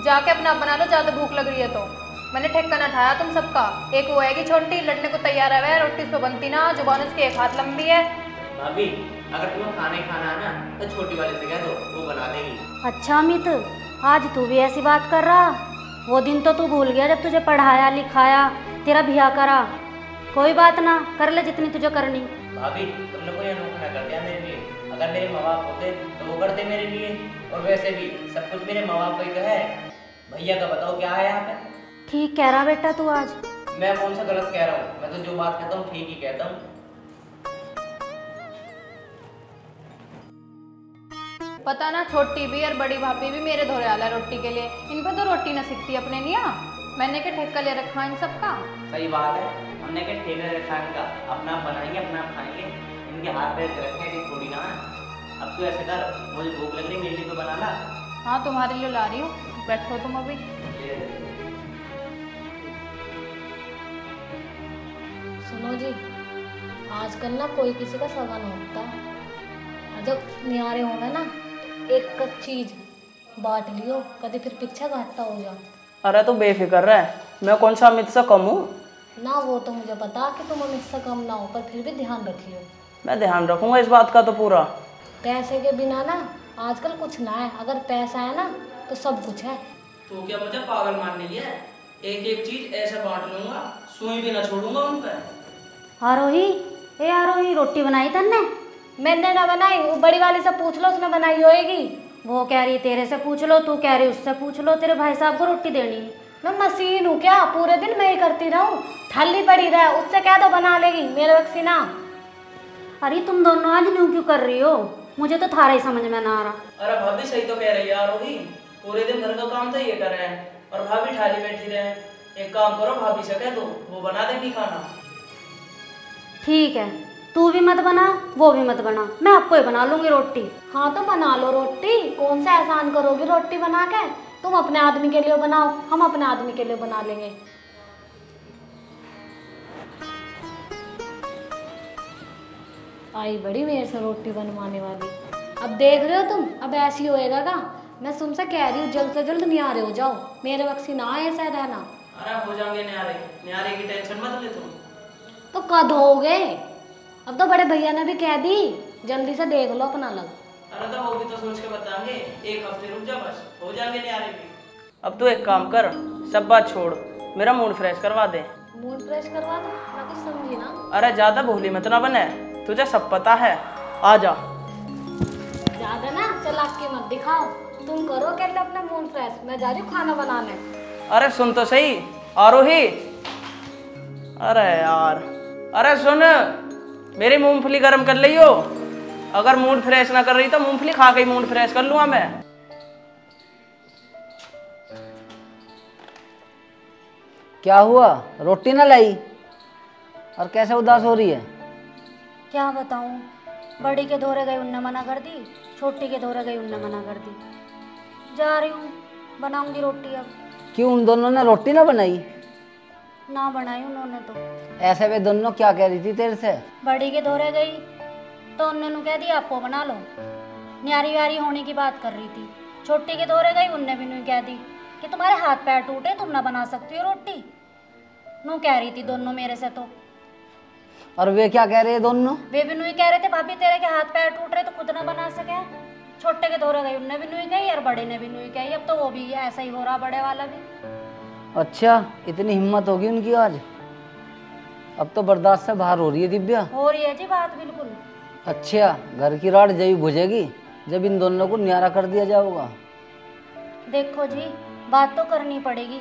जाके अपना बना लो, ज़्यादा भूख लग रही है तो। मैंने ठेका ना उठाया तुम सबका। एक वो है छोटी, लड़ने को तैयार है, रोटी उस पर बनती ना, जुबान उसकी 1 हाथ लंबी है। भाभी अगर तुम्हें खाना ही खाना है ना तो छोटी वाले से कह दो, वो बना देगी। अच्छा अमित, आज तू भी ऐसी बात कर रहा? वो दिन तो तू भूल गया जब तुझे पढ़ाया लिखाया, तेरा ब्याह करा। कोई बात ना, कर ले जितनी तुझे करनी। भाभी तुमने कोई अनोखा ना कर दिया मेरे लिए, अगर मेरे माँ बाप होते तो वो करते मेरे लिए, और वैसे भी सब कुछ मेरे माँ बाप का ही तो है। भैया का बताओ क्या है यहाँ पे? ठीक कह रहा बेटा तू आज। मैं कौन सा गलत कह रहा हूँ, मैं तो जो बात कहता हूँ ठीक ही कहता हूँ। पता ना, छोटी भी और बड़ी भाभी भी मेरे धोरे आला रोटी के लिए, इन पे तो रोटी ना सीखती अपने निया। मैंने क्या ठेका ले रखा है इन सबका? सही बात है, हमने क्या ठेका रखा इनका, अपना बनाएंगे अपना खाएंगे, इनके हाथ पैर रखने की थोड़ी ना है। अब तू ऐसे कर, मुझे भूख लग रही, मेरे लिए तो बना ला। हाँ तुम्हारे लिए ला रही हूँ, बैठो तुम अभी। सुनो जी, आजकल ना कोई किसी का सगा नहीं होता। जब न्यारे होना ना, एक चीज बांट लियो, कभी फिर पीछा घाटा हो जा। अरे तो बेफिक्र रह, मैं कौन सा अमित से कम हूँ ना। वो तो मुझे पता कि तुम अमित से कम ना हो, पर फिर भी ध्यान रखियो। मैं ध्यान रखूंगा इस बात का तो पूरा। पैसे के बिना ना आजकल कुछ ना है, अगर पैसा है ना तो सब कुछ है। तू क्या मुझे पागल मान रही है? एक एक चीज ऐसे बांट लूंगा, सुई भी ना छोड़ूंगा उन पे। आरोही, ए आरोही, रोटी बनाई तन्ने? मैंने ना बनाई, वो बड़ी वाली से पूछ लो, उसने बनाई होएगी। वो कह रही तेरे से पूछ लो, तू कह रही उससे पूछ लो, तेरे भाई साहब को रोटी देनी है। मैं मशीन हूँ क्या? पूरे दिन मैं ही करती रहूँ? थाली पड़ी रहे, उससे कह दो बना लेगी, मेरे वक्त ना। अरे तुम दोनों आज न्यू क्यों कर रही हो? मुझे तो थारा ही समझ में ना आ रहा। अरे भाभी सही तो कह रही है आरोही, पूरे दिन घर का काम तो ये कर रहे हैं और भाभी ठाली बैठी रहे। एक काम करो, भाभी से कह दो, वो बना देगी खाना। ठीक है, तू भी मत बना, वो भी मत बना, मैं आपको ही बना लूंगी रोटी। हाँ तो बना लो रोटी, कौन सा एहसान करोगी रोटी बना के? तुम अपने आदमी के लिए बनाओ, हम अपने आदमी के लिए बना लेंगे। आई बड़ी मेरे से रोटी बनवाने वाली। अब देख रहे हो तुम, अब ऐसी होएगा का? मैं तुमसे कह रही हूँ जल्द से जल्द न्यारे हो जाओ, मेरे वक्त ना आए ऐसा रहना। अरे हो जाएंगे न्यारे, न्यारे की टेंशन मत ले तुम। तो कद हो गए? अब तो बड़े भैया ने भी कह दी, जल्दी से देख लो अपना लग। अरे तो वो भी तो सोच के बताएंगे, एक हफ्ते रुक जा बस, हो जाएंगे न्यारे भी। अब तू एक काम कर, सब बात छोड़, मेरा मूड फ्रेश करवा दे। मूड फ्रेश करवा दो? मैं कुछ समझी ना। अरे ज्यादा भोली मत ना बने, तुझे सब पता है, आ जा। ज्यादा ना चालाकी मत दिखाओ, तुम करो अकेले अपना मूड फ्रेश, मैं जा रही हूँ खाना बनाने। अरे सुन तो सही आरोही। अरे यार, अरे सुन, मेरी मूंगफली गर्म कर लियो। अगर मूड फ्रेश ना कर रही तो मूंगफली खा के ही मूड फ्रेश कर लूंगा मैं। क्या हुआ, रोटी ना लाई और कैसे उदास हो रही है? क्या बताऊँ, बड़ी के धोरे गई उनने मना कर दी, छोटी के धोरे गई उनने मना कर दी। जा रही हूँ, बनाऊंगी रोटी अब। क्यों, उन दोनों ने रोटी ना बनाई? ना बनाई उन्होंने तो। ऐसे वे दोनों क्या कह रही थी तेरे से? बड़ी के धोरे गई तो उन्होंने कह दिया आपको बना लो, न्यारी व्यारी होने की बात कर रही थी। छोटी के धोरे गई, उनने भी नहीं कह दी कि तुम्हारे हाथ पैर टूटे, तुम ना बना सकती हो रोटी। नू कह रही थी दोनों मेरे से तो। और वे क्या कह रहे हैं दोनों? वे भी नहीं कह रहे थे भाभी तेरे के हाथ पैर टूट रहे तो खुद ना बना सके। छोटे के धोरे गई, उनने भी नहीं कही और बड़े ने भी नहीं कही। अब तो वो भी ऐसा ही हो रहा, बड़े वाला भी। अच्छा, इतनी हिम्मत होगी उनकी आज? अब तो बर्दाश्त से बाहर हो रही है दिव्या। हो रही है जी बात बिल्कुल। अच्छा, घर की राड जब बुझेगी जब इन दोनों को न्यारा कर दिया जाएगा। देखो जी, बात तो करनी पड़ेगी,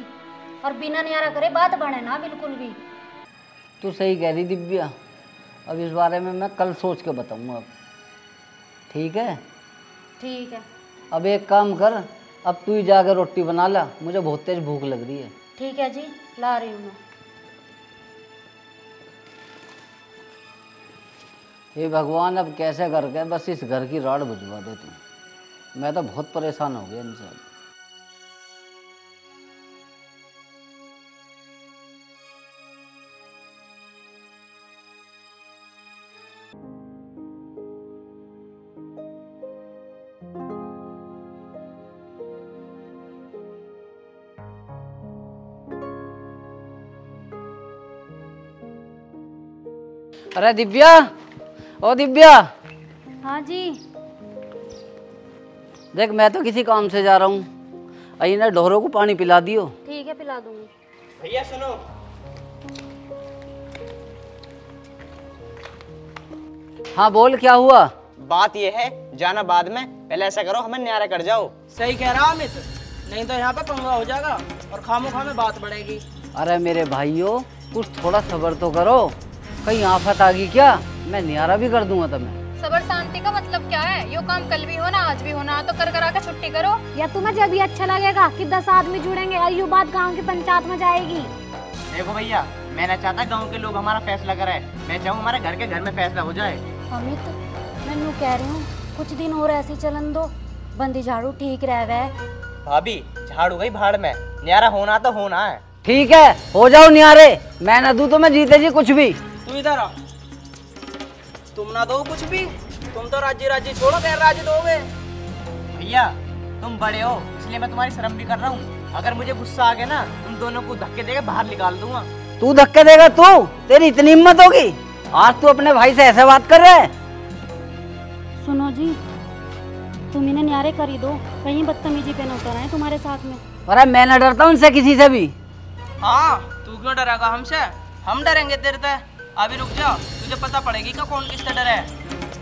और बिना न्यारा करे बात बने ना बिल्कुल भी। तू सही कह रही दिव्या, अब इस बारे में मैं कल सोच के बताऊंगा। अब ठीक है? ठीक है। अब एक काम कर, अब तू ही जाकर रोटी बना ला, मुझे बहुत तेज भूख लग रही है। ठीक है जी, ला रही हूँ मैं। हे भगवान, अब कैसे करके बस इस घर की राड बुझवा दे तू। मैं तो बहुत परेशान हो गया इनसे। अरे दिव्या, ओ दिव्या। हाँ जी। देख, मैं तो किसी काम से जा रहा हूँ, आई ना ढोरों को पानी पिला दियो। ठीक है, पिला दूंगी। भैया सुनो। हाँ बोल, क्या हुआ? बात ये है, जाना बाद में, पहले ऐसा करो हमें न्यारा कर जाओ। सही कह रहा अमित, नहीं तो यहाँ पे पंगा हो जाएगा और खामोखा में बात बढ़ेगी। अरे मेरे भाइयों, कुछ थोड़ा सब्र तो करो, कहीं आफत आ गई क्या? मैं न्यारा भी कर दूंगा तुम्हें। सबर शांति का मतलब क्या है? यो काम कल भी होना आज भी होना, तो कर करा के छुट्टी करो। या तुम्हें जब भी अच्छा लगेगा कि 10 आदमी जुड़ेंगे और ये बात गांव की पंचायत में जाएगी। देखो भैया, मैं ना चाहता गांव के लोग हमारा फैसला कराए, मैं चाहूँ हमारे घर में फैसला हो जाए। अमित, मैं नू कह रही हूँ कुछ दिन और ऐसी चलन दो, बंदी झाड़ू ठीक रह वे। भाभी झाड़ू गई भाड़ में, न्यारा होना तो होना है। ठीक है, हो जाओ न्यारे, मैं न दूं तो मैं जीते जी कुछ भी। तू इधर आ, तुम ना दो कुछ भी, तुम तो राज्य छोड़ो, गैर राज्य दोगे। भैया तुम बड़े हो इसलिए मैं तुम्हारी शर्म भी कर रहा हूँ। अगर मुझे गुस्सा आ गया ना, तुम दोनों को धक्के देके बाहर निकाल दूंगा। तू धक्के देगा? तू, तेरी इतनी हिम्मत होगी? आज तू अपने भाई से ऐसे बात कर रहे है? सुनो जी, तुम इन्हें न्यारे कर ही दो, कहीं बदतमीजी पे न उतर आए तुम्हारे साथ में। अरे मैं न डरता हूँ उनसे किसी से भी। हाँ, तू क्यों डरेगा हमसे? हम डरेंगे तेरे से? अभी रुक जा, तुझे पता पड़ेगी कि कौन किससे डरे।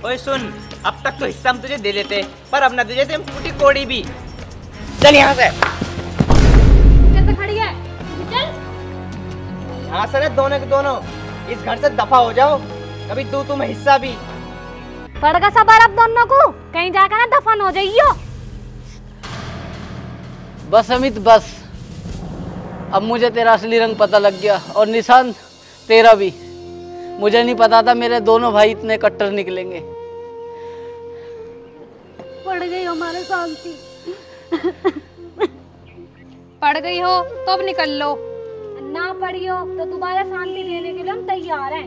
ओए सुन, अब तक तो हिस्सा हम तुझे दे देते, पर अब न तुझे हम फूटी कोड़ी भी। चल यहाँ से। कैसे खड़ी है? चल। यहाँ से दोनों के दोनों इस घर से दफा हो जाओ, कभी तू तुम हिस्सा भी। पड़गा सबर अब दोनों को, कहीं जाकर ना दफन हो जाइयो। बस अमित बस, अब मुझे तेरा असली रंग पता लग गया, और निशान तेरा भी। मुझे नहीं पता था मेरे दोनों भाई इतने कट्टर निकलेंगे। पड़ गई हमारे शांति। पड़ गई हो तो अब निकल लो, ना पड़ी हो तो दोबारा शांति देने के लिए हम तैयार हैं।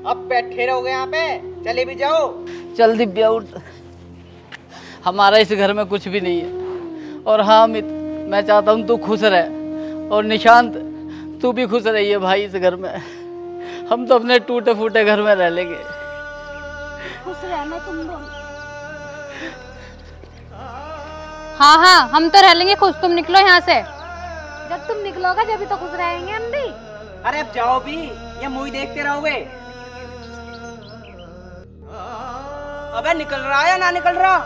अब बैठे रहोगे यहाँ पे, चले भी जाओ। चल दिव्या उठ, हमारा इस घर में कुछ भी नहीं है। और हाँ अमित, मैं चाहता हूँ तू खुश रह, और निशांत तू भी खुश रहिए भाई। इस घर में हम तो अपने टूटे फूटे घर में रह लेंगे। खुश रहना तुम दोनों। हाँ हाँ, हम तो रह लेंगे खुश, तुम निकलो यहाँ से। जब तुम निकलोगे जब भी तो खुश रहेंगे हम भी। अरे अब जाओ भी, ये मूवी देखते रहोगे। अबे निकल रहा है या ना निकल रहा?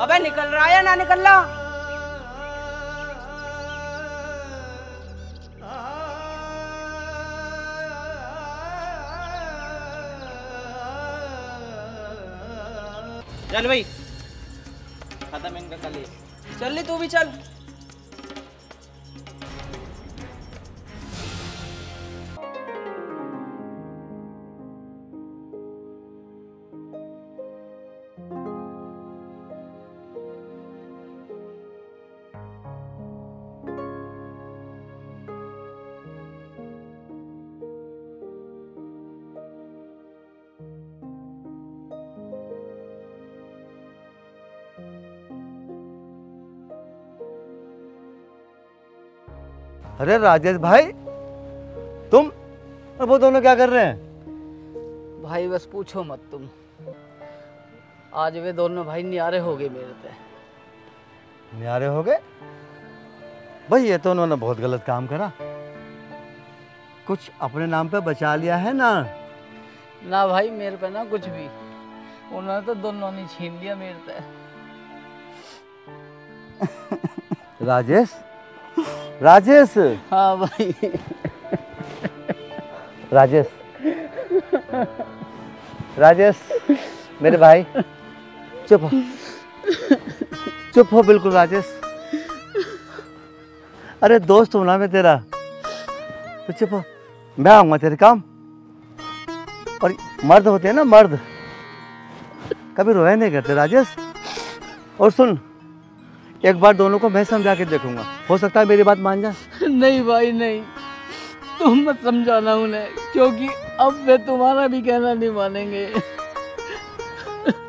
अबे निकल रहा है या ना निकल रहा? चल भाई, खत्म इनका कल। चल ली तू भी चल। अरे राजेश भाई, तुम और वो दोनों क्या कर रहे हैं? भाई बस पूछो मत तुम, आज वे दोनों भाई न्यारे हो गए मेरे पे। न्यारे हो गए? भाई ये तो उन्होंने बहुत गलत काम करा, कुछ अपने नाम पे बचा लिया है ना। ना भाई मेरे पे ना कुछ भी, उन्होंने तो दोनों ने छीन लिया मेरे पे। राजेश, राजेश। हाँ भाई। राजेश, राजेश मेरे भाई, चुप हो, चुप हो बिल्कुल राजेश। अरे दोस्त हूं ना मैं तेरा, तो चुप हो, मैं आऊंगा तेरे काम। और मर्द होते हैं ना, मर्द कभी रोया नहीं करते राजेश। और सुन, एक बार दोनों को मैं समझा के देखूंगा, हो सकता है मेरी बात मान जा। नहीं भाई नहीं, तुम मत समझाना उन्हें, क्योंकि अब वे तुम्हारा भी कहना नहीं मानेंगे।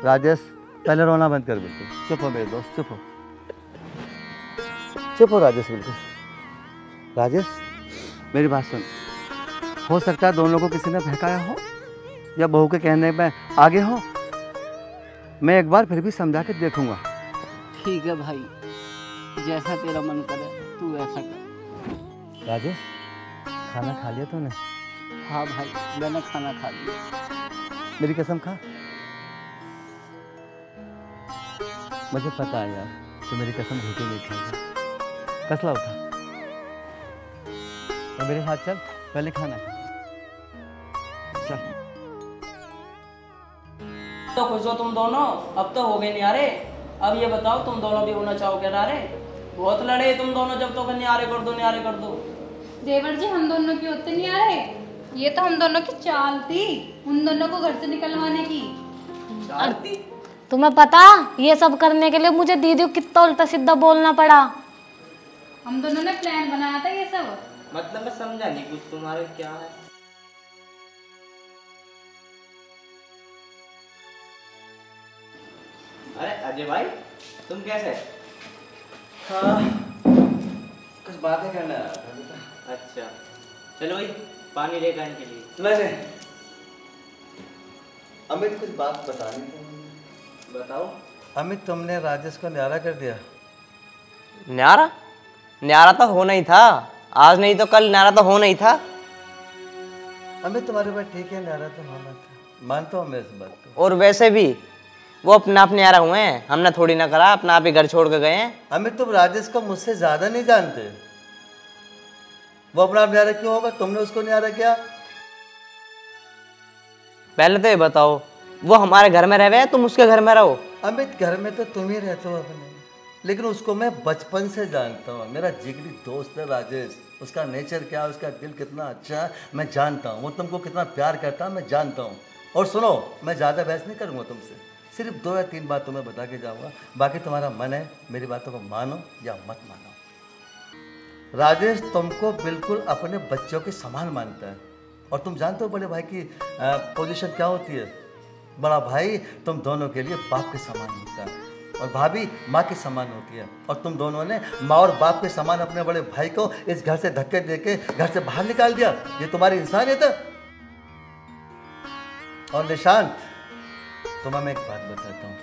राजेश पहले रोना बंद कर, बिल्कुल चुप हो मेरे दोस्त, चुप हो, चुप हो राजेश बिल्कुल। राजेश मेरी बात सुन, हो सकता है दोनों को किसी ने बहकाया हो या बहू के कहने पे आगे हो, मैं एक बार फिर भी समझा के देखूंगा। ठीक है भाई, जैसा तेरा मन करे तू वैसा कर। राजेश खाना खा लिया तूने? हाँ भाई मैंने खाना खा लिया। मेरी कसम खा। मुझे पता है यार, तो मेरी कसम भूखे नहीं खाएगा। कसला उठा और मेरे साथ चल, पहले खाना खा। चल। तो खुश हो तुम दोनों, अब तो हो गए न्यारे। अब ये बताओ तुम दोनों भी होना चाहोगे नारे? बहुत लड़े तुम दोनों, जब तो न्यारे कर दो न्यारे कर दो। देवर जी हम दोनों की होते नहीं आ रहे, ये तो हम दोनों की चाल थी उन दोनों को घर से निकलवाने की। चाल थी? तुम्हें पता ये सब करने के लिए मुझे दीदी को कितना उल्टा सीधा बोलना पड़ा। हम दोनों ने प्लान बनाया था ये सब। मतलब मैं समझा नहीं कुछ, तुम्हारे क्या है? अरे अजय भाई, तुम कैसे? हाँ, कुछ बातें करना है। अच्छा चलो भाई, पानी लेकर आने के लिए। वैसे अमित कुछ बात बतानी थी। बताओ। अमित, तुमने राजेश को न्यारा कर दिया। न्यारा? न्यारा तो होना ही था, आज नहीं तो कल न्यारा तो होना ही था। अमित तुम्हारी बात ठीक है, न्यारा तो होना था, मानता हूँ मैं इस बात को। और वैसे भी वो अपने आप न्यारा हुए हैं, हमने थोड़ी ना करा, अपना आप ही घर छोड़ के गए हैं। अमित, तुम राजेश को मुझसे ज्यादा नहीं जानते। वो अपना आप न्यारा क्यों होगा? तुमने उसको न्यारा किया। पहले तो ये बताओ, वो हमारे घर में रहे, तुम उसके घर में रहो। अमित, घर में तो तुम ही रहते हो अपने, लेकिन उसको मैं बचपन से जानता हूँ। मेरा जिगरी दोस्त है राजेश, उसका नेचर क्या है, उसका दिल कितना अच्छा है मैं जानता हूँ। वो तुमको कितना प्यार करता है मैं जानता हूँ। और सुनो, मैं ज़्यादा बहस नहीं करूँगा तुमसे, सिर्फ 2 या 3 बात तुम्हें बता के जाऊँगा, बाकी तुम्हारा मन है, मेरी बातों को मानो या मत मानो। राजेश तुमको बिल्कुल अपने बच्चों के समान मानता है, और तुम जानते हो बड़े भाई की पोजीशन क्या होती है। बड़ा भाई तुम दोनों के लिए बाप के समान होता है, और भाभी माँ के समान होती है, और तुम दोनों ने माँ और बाप के समान अपने बड़े भाई को इस घर से धक्के देके घर से बाहर निकाल दिया। ये तुम्हारी इंसानियत है। और निशांत, तुम्हें मैं एक बात बताता हूँ,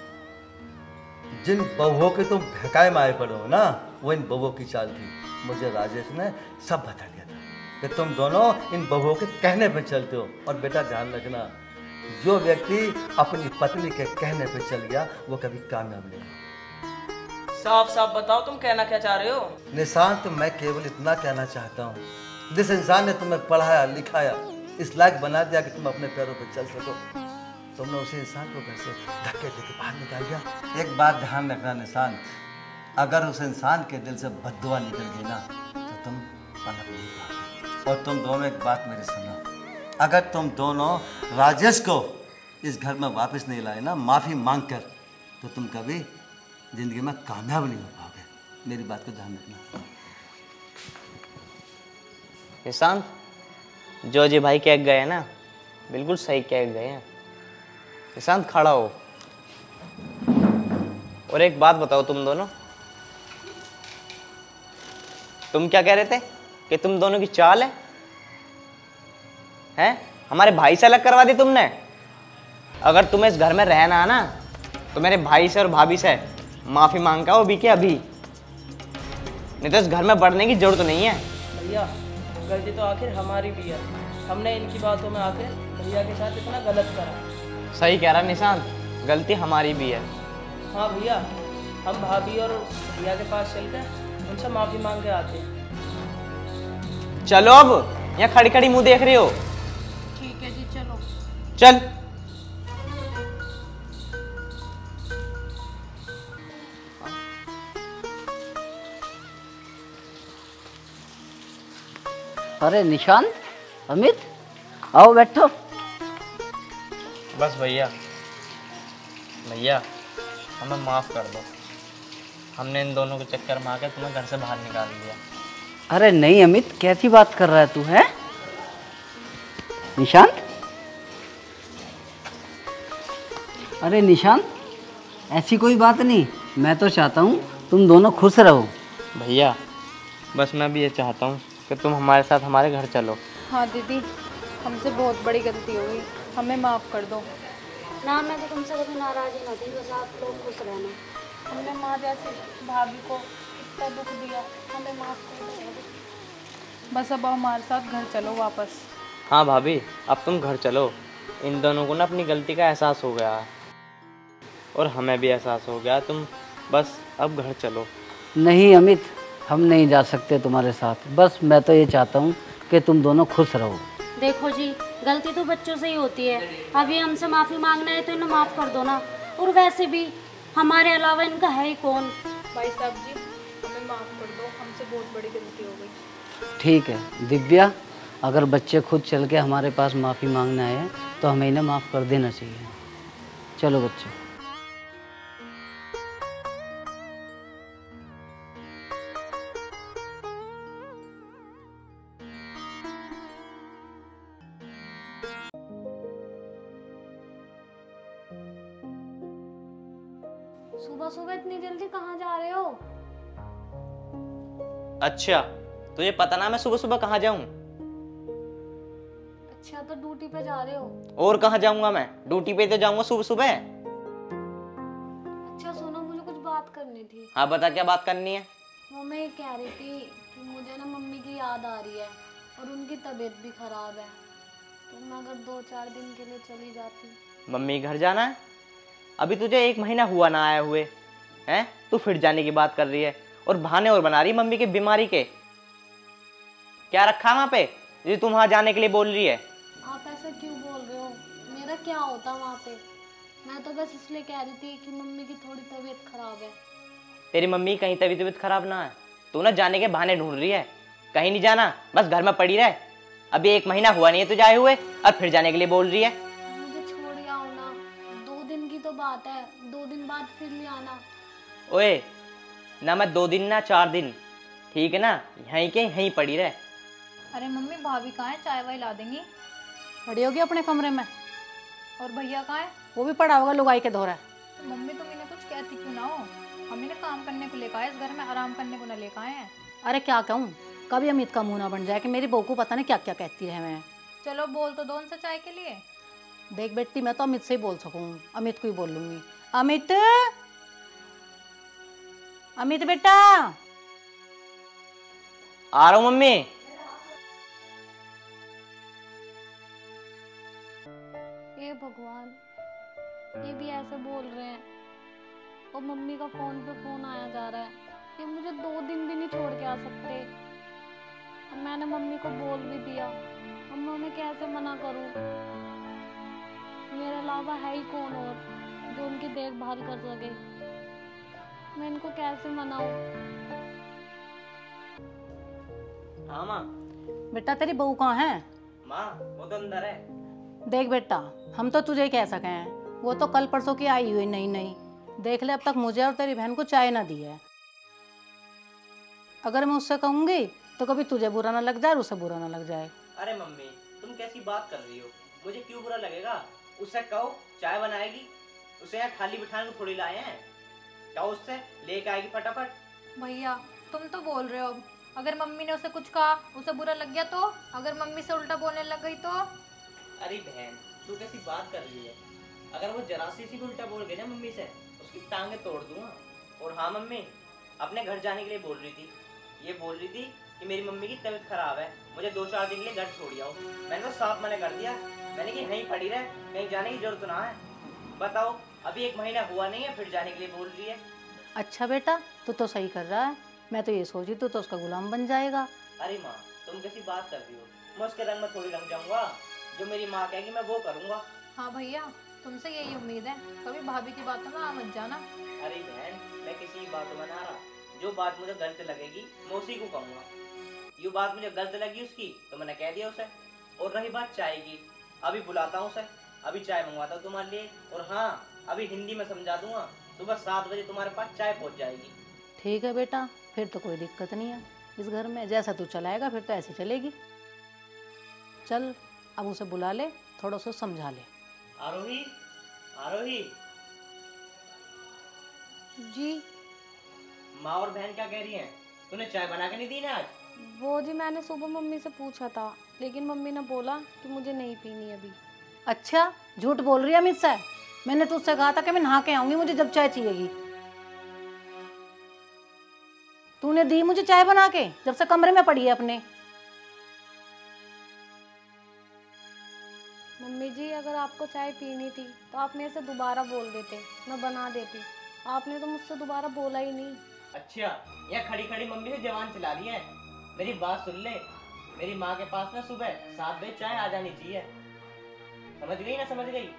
जिन बहुओं के तुम भकाए माए पड़े हो ना, वो इन बहुओं की चाल थी। मुझे राजेश ने सब बता दिया था कि तुम दोनों इन बहुओं के कहने पे चलते हो। और बेटा ध्यान रखना, जो व्यक्ति अपनी पत्नी के कहने पे चल गया वो कभी कामयाब नहीं। साफ साफ बताओ तुम कहना क्या चाह रहे हो? निशांत, मैं केवल इतना कहना चाहता हूँ, जिस इंसान ने तुम्हें पढ़ाया लिखाया, इस लायक बना दिया कि तुम अपने पैरों पर चल सको, तुमने उसी इंसान को घर से धक्के देके बाहर निकाल दिया। एक बात ध्यान रखना निशांत, अगर उस इंसान के दिल से बद्दुआ निकल गई ना तो तुम पलट नहीं पाओगे। और तुम दोनों एक बात मेरी सुनो, अगर तुम दोनों राजेश को इस घर में वापस नहीं लाए ना माफ़ी मांग कर, तो तुम कभी ज़िंदगी में कामयाब नहीं हो पाओगे। मेरी बात को ध्यान रखना। निशांत, जो जी भाई कह गए ना, बिल्कुल सही कह गए हैं। निशांत खड़ा हो। और एक बात बताओ तुम दोनों, तुम क्या कह रहे थे कि तुम दोनों की चाल है? हैं? हमारे भाई से अलग करवा दी तुमने। अगर तुम्हें इस घर में रहना है ना, तो मेरे भाई से और भाभी से माफी मांग के आओ अभी के अभी, नहीं तो इस घर में बढ़ने की जरूरत नहीं है। भैया गलती तो आखिर हमारी भी है, हमने इनकी बातों में आकर भैया के साथ इतना गलत करा। सही कह रहा निशांत, गलती हमारी भी है। हाँ भैया, हम भाभी और भैया के पास चलकर उनसे माफी मांग के आते हैं। चलो, अब यहाँ खड़ी खड़ी मुंह देख रही हो? ठीक है जी, चलो। चल। अरे निशांत, अमित, आओ बैठो। बस भैया, भैया हमें माफ़ कर दो, हमने इन दोनों के चक्कर में आकर तुम्हें घर से बाहर निकाल दिया। अरे नहीं अमित, कैसी बात कर रहा है तू? है निशांत? अरे निशांत, ऐसी कोई बात नहीं, मैं तो चाहता हूँ तुम दोनों खुश रहो। भैया बस मैं भी ये चाहता हूँ कि तुम हमारे साथ हमारे घर चलो। हाँ दीदी, हमसे बहुत बड़ी गलती हो गई, हमें माफ़ कर दो। ना मैं तो तुमसे कभी नाराज ही नहीं थी, बस आप लोग खुश रहना। हमने माँ जैसी भाभी को इतना दुख दिया, हमें माफ़ कर दो। बस अब हमारे साथ घर चलो वापस। हाँ भाभी, अब तुम घर चलो। इन दोनों को ना अपनी गलती का एहसास हो गया है, और हमें भी एहसास हो गया। तुम बस अब घर चलो। नहीं अमित, हम नहीं जा सकते तुम्हारे साथ। बस मैं तो ये चाहता हूँ कि तुम दोनों खुश रहो। देखो जी, गलती तो बच्चों से ही होती है। अभी हमसे माफ़ी मांगना है तो इन्हें माफ़ कर दो ना। और वैसे भी हमारे अलावा इनका है ही कौन। भाई साहब जी, हमें माफ़ कर दो, हमसे बहुत बड़ी गलती हो गई। ठीक है दिव्या, अगर बच्चे खुद चल के हमारे पास माफ़ी मांगने आए हैं तो हमें इन्हें माफ़ कर देना चाहिए। चलो बच्चों। सुबह सुबह इतनी जल्दी कहाँ जा रहे हो? अच्छा, तुझे पता ना मैं सुबह सुबह कहाँ जाऊँ? अच्छा, तो ड्यूटी पे जा रहे हो? और कहाँ जाऊँगा मैं? ड्यूटी पे तो जाऊँगा सुबह सुबह। अच्छा सुनो, मुझे कुछ बात करनी थी। हाँ बता, क्या बात करनी है? वो मैं ये कह रही थी कि मुझे ना मम्मी की याद आ रही है और उनकी तबीयत भी खराब है, तो मैं अगर 2-4 दिन के लिए चली जाती। मम्मी घर जाना है? अभी तुझे 1 महीना हुआ ना आए हुए हैं, तू फिर जाने की बात कर रही है और बहाने और बना रही मम्मी की बीमारी के। क्या रखा वहाँ पे जो तुम वहाँ जाने के लिए बोल रही है? आप ऐसा क्यों बोल रहे हो? मेरा क्या होता वहाँ पे? मैं तो बस इसलिए कह रही थी कि मम्मी की थोड़ी तबीयत खराब है। तेरी मम्मी कहीं तबीयत खराब ना है, तू ना जाने के बहाने ढूंढ रही है। कहीं नहीं जाना, बस घर में पड़ी रहे। अभी 1 महीना हुआ नहीं है तुझे आए हुए और फिर जाने के लिए बोल रही है। मुझे छोड़ आओ ना, 2 दिन की तो बात है, 2 दिन बाद फिर ले आना। ओए ना, मैं 2 दिन ना 4 दिन, ठीक है ना? यहीं के यहीं पड़ी रहे। अरे मम्मी, भाभी कहाँ है? चाय वाय ला देंगी। पड़ी होगी अपने कमरे में। और भैया कहाँ है? वो भी पड़ा होगा लुगाई के धोरा। तो मम्मी तुम इन्हें कुछ कहती क्यों ना हो? हम इन्हें काम करने को लेकर आए, इस घर में आराम करने को ना लेकर आए हैं। अरे क्या कहूँ, कभी अमित का मुंह ना बन जाए कि मेरी बहू को पता नहीं क्या क्या कहती है। मैं चलो बोल तो दो उनसे चाय के लिए। देख बेटी, मैं तो अमित से ही बोल सकूँ, अमित को ही बोल लूंगी। अमित, अमित बेटा। आ रहा हूँ मम्मी। हे भगवान, ये भी ऐसे बोल रहे हैं और मम्मी का फोन पे फोन आया जा रहा है। ये मुझे 2 दिन भी नहीं छोड़ के आ सकते। और मैंने मम्मी को बोल भी दिया, अब मैं उन्हें कैसे मना करूं? मेरे अलावा है ही कौन और जो उनकी देखभाल कर सके? मैं इनको कैसे मनाऊं? हाँ माँ। बेटा तेरी बहू कहाँ है? माँ वो तो अंदर है। देख बेटा, हम तो तुझे ही कह सके हैं, वो तो कल परसों की आई हुई नई नई। देख ले, अब तक मुझे और तेरी बहन को चाय ना दी है। अगर मैं उससे कहूँगी तो कभी तुझे बुरा ना लग जाए और उसे बुरा ना लग जाए। अरे मम्मी, तुम कैसी बात कर रही हो? मुझे क्यों बुरा लगेगा? उससे कहो चाय बनाएगी। उसे यहाँ खाली बिठाने को थोड़ी लाए हैं। कहो उससे लेके आएगी फटाफट। भैया तुम तो बोल रहे हो, अगर मम्मी ने उसे कुछ कहा, उसे बुरा लग गया तो? अगर मम्मी से उल्टा बोलने लग गई तो? अरे बहन, तू कैसी बात कर रही है? अगर वो जरा सी भी उल्टा बोल गई ना मम्मी से, उसकी टांगे तोड़ दूंगा। और हाँ मम्मी, अपने घर जाने के लिए बोल रही थी। ये बोल रही थी कि मेरी मम्मी की तबीयत खराब है, मुझे 2-4 दिन के लिए घर छोड़ आओ। मैंने तो साफ मना कर दिया। मैंने कि यहीं पड़ी रहे, कहीं जाने की जरूरत ना है। बताओ, अभी 1 महीना हुआ नहीं है, फिर जाने के लिए बोल रही है। अच्छा बेटा, तू तो सही कर रहा है। मैं तो ये सोची तू तो उसका गुलाम बन जाएगा। अरे माँ, तुम कैसी बात कर रही हो? मैं उसके रंग में थोड़ी रंग जाऊंगा। जो मेरी माँ कहेगी मैं वो करूंगा। हाँ भैया, तुमसे यही उम्मीद है, कभी भाभी की बातों में आ मत जाना। अरे बहन, मैं किसी बात में ना रहा। जो बात मुझे गलत लगेगी मैं उसी को कहूँगा। ये बात मुझे गलत लगी उसकी तो मैंने कह दिया उसे। और रही बात चाय की, अभी बुलाता हूँ उसे, अभी चाय मंगवाता हूँ तुम्हारे लिए। और हाँ, अभी हिंदी में समझा दूंगा, सुबह 7 बजे तुम्हारे पास चाय पहुँच जाएगी। ठीक है बेटा, फिर तो कोई दिक्कत नहीं है इस घर में। जैसा तू चलाएगा फिर तो ऐसे चलेगी। चल अब उसे बुला ले, थोड़ा सा समझा ले। आरोही, आरोही। जी। माँ और बहन क्या कह रही हैं? तूने चाय बना के नहीं दी ना आज? वो जी मैंने सुबह मम्मी से पूछा था, लेकिन मम्मी ने बोला कि मुझे नहीं पीनी अभी। अच्छा, झूठ बोल रही है अमित से? मैंने तो उससे कहा था कि मैं नहा के आऊंगी, मुझे जब चाय चाहिएगी। तूने दी मुझे चाय बना के जब से कमरे में पड़ी है अपने। मम्मी जी, अगर आपको चाय पीनी थी तो आप मेरे से दोबारा बोल देते, मैं बना देती। आपने तो मुझसे दोबारा बोला ही नहीं। अच्छा, यह खड़ी खड़ी मम्मी से जवान चला रही है। मेरी बात सुन ले, मेरी माँ के पास ना सुबह 7 बजे चाय आ जानी चाहिए। समझ गई ना, समझ गई?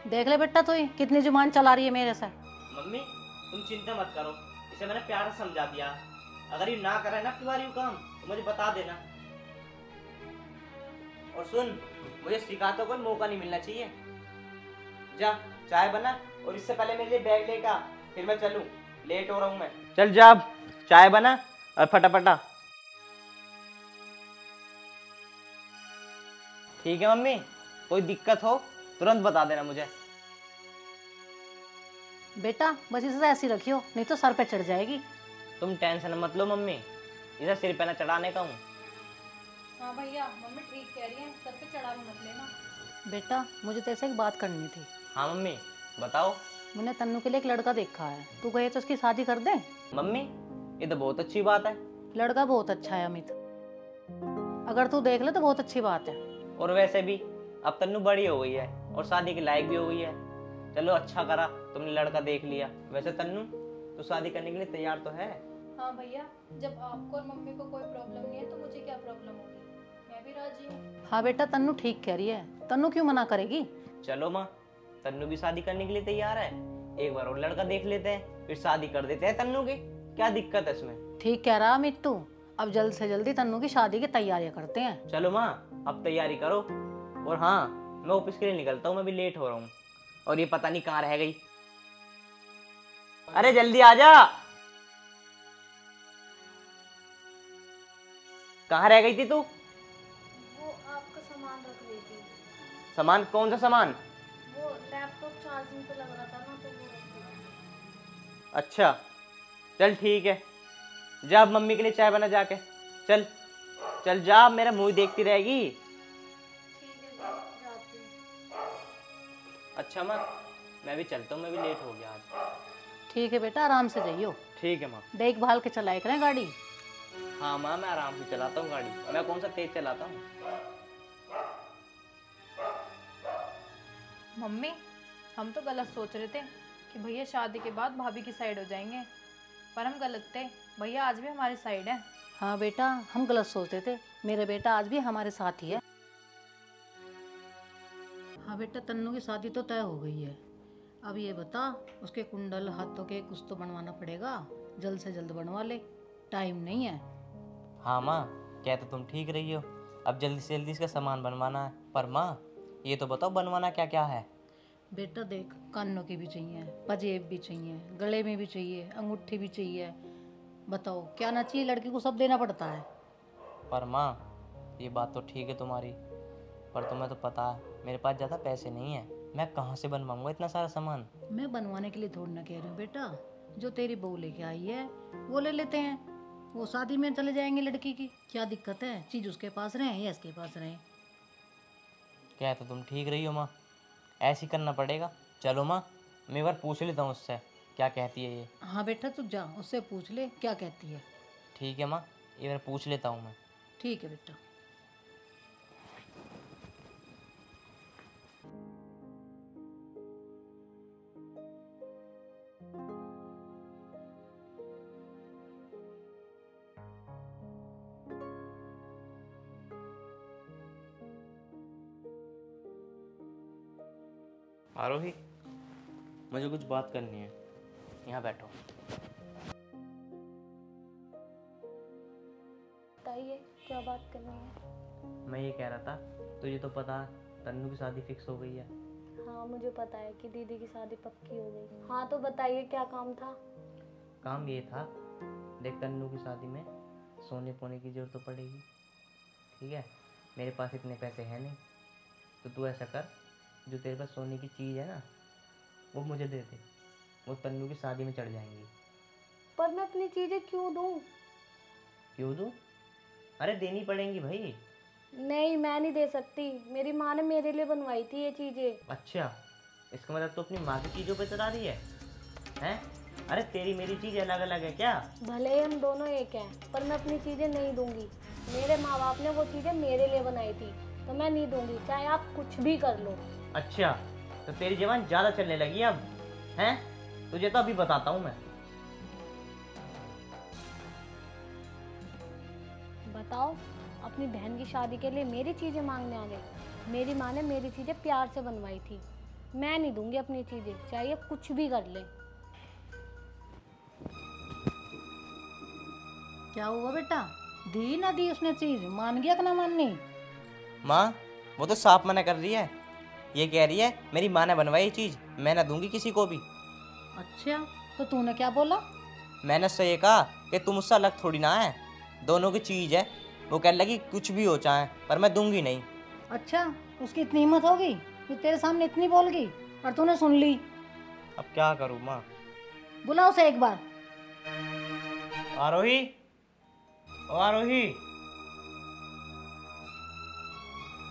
देख ले बेटा, तू ही कितनी जुबान चला रही है मेरे से। मम्मी तुम चिंता मत करो, इसे मैंने प्यार से समझा दिया। अगर ये ना करे ना तुम्हारी काम तो मुझे बता देना। और सुन, मुझे शिकायतों को मौका नहीं मिलना चाहिए। जा चाय बना और इससे पहले मेरे लिए बैग लेकर आ, फिर मैं चलूं, लेट हो रहा हूं मैं। चल जा, अब चाय बना और फटाफटा। ठीक है मम्मी, कोई दिक्कत हो तुरंत बता देना मुझे। बेटा बस इसे ऐसी रखियो, नहीं तो सर पे चढ़ जाएगी। तुम टेंशन मत लो मम्मी, इसे सिर पे ना चढ़ाने का हूँ। हाँ भैया, मम्मी ठीक कह रही है, सर पे चढ़ा भी मत लेना। बेटा मुझे तेरे एक बात करनी थी। हाँ मम्मी बताओ। मैंने तन्नू के लिए एक लड़का देखा है, तू कहे तो उसकी शादी कर दे। मम्मी ये तो बहुत अच्छी बात है। लड़का बहुत अच्छा है अमित, अगर तू देख ले तो बहुत अच्छी बात है। और वैसे भी अब तन्नू बड़ी हो गई है और शादी के लायक भी हो गई है। चलो अच्छा करा तुमने लड़का देख लिया। वैसे तन्नू तू शादी करने के लिए तैयार तो है? हाँ भैया, जब आपको और मम्मी को कोई प्रॉब्लम नहीं है तो मुझे क्या प्रॉब्लम होगी, मैं भी राजी हूँ। हाँ बेटा, तन्नू ठीक कह रही है, तन्नू क्यों मना करेगी। चलो माँ, तन्नू भी शादी करने के लिए तैयार है। एक बार और लड़का देख लेते हैं, फिर शादी कर देते हैं तन्नू की। क्या दिक्कत है इसमें? ठीक कह रहा अमित तू, अब जल्द से जल्दी तन्नू की शादी की तैयारियां करते हैं। चलो माँ अब तैयारी करो। और हाँ, मैं ऑफिस के लिए निकलता हूँ, मैं भी लेट हो रहा हूँ। और ये पता नहीं कहाँ रह गई। अरे जल्दी आ जा। कहाँ रह गई थी तू? वो आपका सामान रख रही थी। सामान? कौन सा सामान? वो लैपटॉप चार्जिंग पे लग रहा था ना, तो वो रख दी। अच्छा चल ठीक है, जा अब मम्मी के लिए चाय बना जाके। चल चल जा, मेरा मुंह देखती रहेगी। ठीक है, जाती हूँ। अच्छा माँ, मैं भी चलता हूँ, मैं भी लेट हो गया आज। ठीक है बेटा, आराम से जाइयो। ठीक है माँ। देखभाल के चलाया करें गाड़ी। हाँ माँ, मैं आराम से चलाता हूँ गाड़ी, मैं कौन सा तेज चलाता हूँ। मम्मी हम तो गलत सोच रहे थे कि भैया शादी के बाद भाभी की साइड हो जाएंगे, पर हम गलत थे। भैया आज भी हमारी साइड है। हाँ बेटा, हम गलत सोचते थे, मेरा बेटा आज भी हमारे साथ ही है। हाँ बेटा, तन्नू की शादी तो तय हो गई है। अब ये बता, उसके कुंडल हाथों के कुछ तो बनवाना पड़ेगा, जल्द से जल्द बनवा ले, टाइम नहीं है। हाँ माँ, क्या तो तुम ठीक रही हो, अब जल्दी से जल्दी इसका सामान बनवाना है। पर माँ ये तो बताओ बनवाना क्या क्या है। बेटा देख, कानों की भी चाहिए, पजेब भी चाहिए, गले में भी चाहिए, अंगूठी भी चाहिए। बताओ क्या ना चाहिए, लड़की को सब देना पड़ता है। पर माँ ये बात तो ठीक है तुम्हारी, पर तुम्हें तो पता है मेरे पास ज़्यादा पैसे नहीं है, मैं कहाँ से बनवाऊंगा इतना सारा सामान। मैं बनवाने के लिए थोड़ी ना कह रही हूँ बेटा, जो तेरी बहू लेके आई है वो ले लेते हैं, वो शादी में चले जाएंगे लड़की की। क्या दिक्कत है, चीज़ उसके पास रहे या इसके पास रहे। क्या तो तुम ठीक रही हो माँ, ऐसे ही करना पड़ेगा। चलो माँ, मैं एक बार पूछ लेता हूँ उससे क्या कहती है ये। हाँ बेटा, तू जा उससे पूछ ले क्या कहती है। ठीक है माँ, एक बार पूछ लेता हूँ मैं। ठीक है बेटा। आरोही, मुझे कुछ बात करनी है, यहाँ बैठो। बताइए क्या बात करनी है। मैं ये कह रहा था, तुझे तो पता तन्नू की शादी फिक्स हो गई है। हाँ मुझे पता है कि दीदी की शादी पक्की हो गई। हाँ तो बताइए क्या काम था। काम ये था, देख तन्नू की शादी में सोने पोने की जरूरत तो पड़ेगी, ठीक है। मेरे पास इतने पैसे हैं नहीं, तो तू ऐसा कर, जो तेरे पास सोने की चीज़ है ना वो मुझे दे दे, वो तन्नू की शादी में चढ़ जाएंगी। पर मैं अपनी चीजें क्यों दूं? क्यों दूँ? अरे देनी पड़ेंगी भाई। नहीं मैं नहीं दे सकती, मेरी माँ ने मेरे लिए बनवाई थी ये चीजें। अच्छा, इसका मतलब तो अपनी माँ की चीज़ों पे चढ़ा रही है, हैं? अरे तेरी मेरी चीज़ अलग अलग है क्या? भले ही हम दोनों एक हैं, पर मैं अपनी चीजें नहीं दूंगी। मेरे माँ बाप ने वो चीजें मेरे लिए बनाई थी, तो मैं नहीं दूंगी, चाहे आप कुछ भी कर लो। अच्छा, तो तेरी जबान ज़्यादा चलने लगी अब, हैं? तुझे तो अभी बताता हूँ मैं। बताओ, अपनी बहन की शादी के लिए मेरी चीज़ें मांगने आ गई। मेरी माँ ने मेरी चीज़ें प्यार से बनवाई थी। मैं नहीं दूंगी अपनी चीज़ें, चाहे कुछ भी कर ले। क्या हुआ बेटा, दी ना दी उसने चीज, मान गया कि ना माननी? माँ वो तो साफ मना कर रही है। ये कह रही है मेरी माँ ने बनवाई चीज़, मैं ना दूंगी किसी को भी। अच्छा, तो तूने क्या बोला? मैंने उससे ये कहा कि तुम उससे अलग थोड़ी ना है, दोनों की चीज़ है। वो कह लगी कुछ भी हो चाहे, पर मैं दूंगी नहीं। अच्छा, उसकी इतनी हिम्मत होगी कि तेरे सामने इतनी बोल गई और तूने सुन ली? अब क्या करूँ माँ? बुला उसे एक बार। आरोही, ओ आरोही।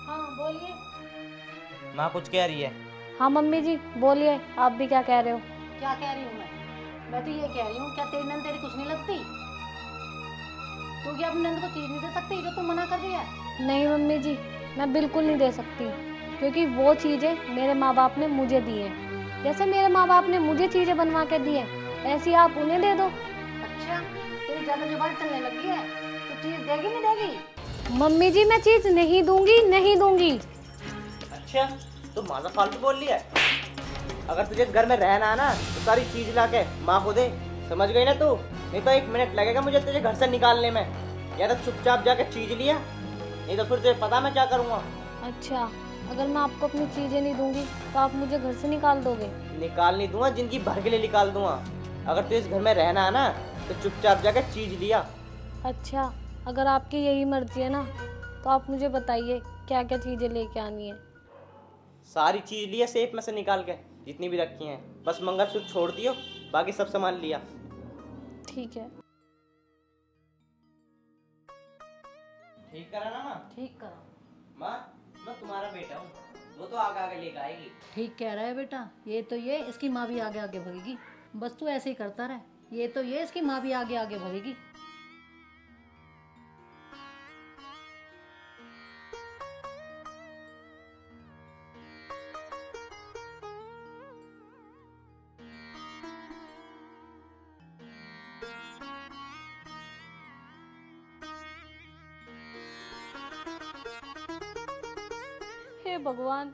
हाँ बोलिए। माँ कुछ कह रही है। हाँ मम्मी जी बोलिए, आप भी क्या कह रहे हो? क्या कह रही हूँ मैं तो ये कह रही हूँ, क्या तेरी नंद तेरी कुछ नहीं लगती? तू क्या अपनी नंद को चीज नहीं दे सकती जो तू मना कर रही है? नहीं मम्मी जी, मैं बिल्कुल नहीं दे सकती, क्योंकि वो चीज़ें मेरे माँ बाप ने मुझे दी हैं। जैसे मेरे माँ बाप ने मुझे चीज़ें बनवा के दी हैं, ऐसी आप उन्हें दे दो। अच्छा, तेरी ज्यादा जुबान चलने लगी है, तो चीज देगी नहीं देगी? मम्मी जी मैं चीज़ नहीं दूंगी, नहीं दूंगी। अच्छा, तू माँ से फालतू बोल रही है। अगर तुझे घर में रहना है ना तो सारी चीज ला के माँ को दे, समझ गई ना तू? नहीं तो 1 मिनट लगेगा मुझे तुझे घर से निकालने में। या तो चुपचाप जाके चीज लिया, नहीं तो फिर तुझे पता मैं क्या करूँगा। अच्छा, अगर मैं आपको अपनी चीज़ें नहीं दूंगी तो आप मुझे घर से निकाल दोगे? निकाल नहीं दूंगा, जिंदगी भर के लिए निकाल दूंगा। अगर तुझे इस घर में रहना है ना तो चुपचाप जाके चीज लिया। अच्छा, अगर आपकी यही मर्जी है ना तो आप मुझे बताइए क्या क्या चीज़ें लेके आनी है। सारी चीज लिया सेफ में से निकाल के, जितनी भी रखी हैं। बस मंगलसूत्र छोड़ दियो, बाकी सब सामान लिया। ठीक है। ठीक करा ना माँ? ठीक करा। माँ मैं तुम्हारा बेटा हूँ, वो तो आगे आगे लेकर आएगी। ठीक कह रहा है बेटा, ये तो ये इसकी माँ भी आगे आगे भगेगी। बस तू ऐसे ही करता रहे, ये तो ये इसकी माँ भी आगे आगे भगेगी। हे भगवान,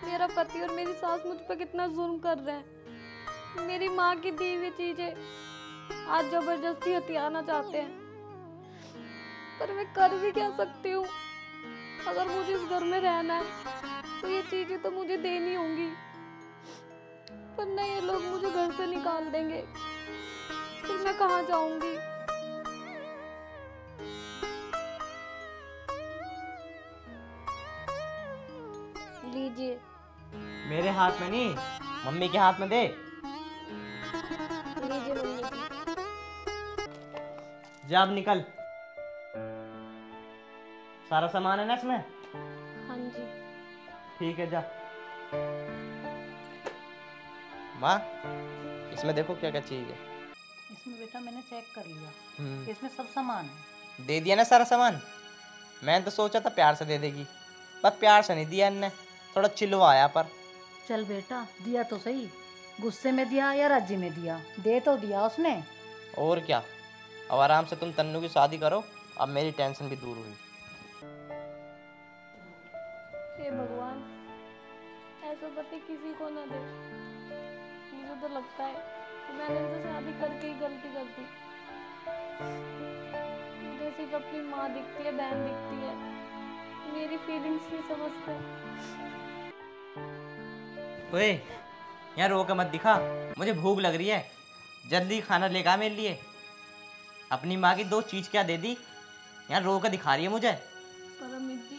मेरा पति और मेरी सास मुझ पर कितना जुल्म कर रहे हैं। मेरी माँ की दी हुई चीजें आज जबरदस्ती हथियाना चाहते हैं, पर मैं कर भी क्या सकती हूँ? अगर मुझे इस घर में रहना है तो ये चीजें तो मुझे देनी होंगी, पर नहीं, ये लोग मुझे घर से निकाल देंगे, फिर मैं कहाँ जाऊंगी? लीजिए। मेरे हाथ में नहीं, मम्मी के हाथ में दे। लीजिए मम्मी जी। जा अब निकल। सारा सामान है ना इसमें? हाँ जी। ठीक है जा। माँ इसमें देखो क्या क्या चीज है। इसमें बेटा मैंने चेक कर लिया, इसमें सब सामान है। दे दिया ना सारा सामान? मैंने तो सोचा था प्यार से दे देगी, पर प्यार से नहीं दिया इनने, थोड़ा चिल्वाया। पर चल बेटा, दिया तो सही, गुस्से में दिया या राजी में दिया, दे तो दिया उसने। और क्या, अब आराम से तुम तन्नू की शादी करो, अब मेरी टेंशन भी दूर हुई। हे भगवान, ऐसा पति किसी को ना दे। मुझे तो लगता है कि मैंने इनसे शादी करके ही गलती कर दी। मुझे सिर्फ अपनी माँ दिखती है, बहन दिखती है, मेरी फीलिंग्स नहीं समझते। ओए यार रो के मत दिखा, मुझे भूख लग रही है, जल्दी खाना लेकर आ मेरे लिए। अपनी माँ की 2 चीज क्या दे दी, यार रो के दिखा रही है मुझे। पर अमित जी,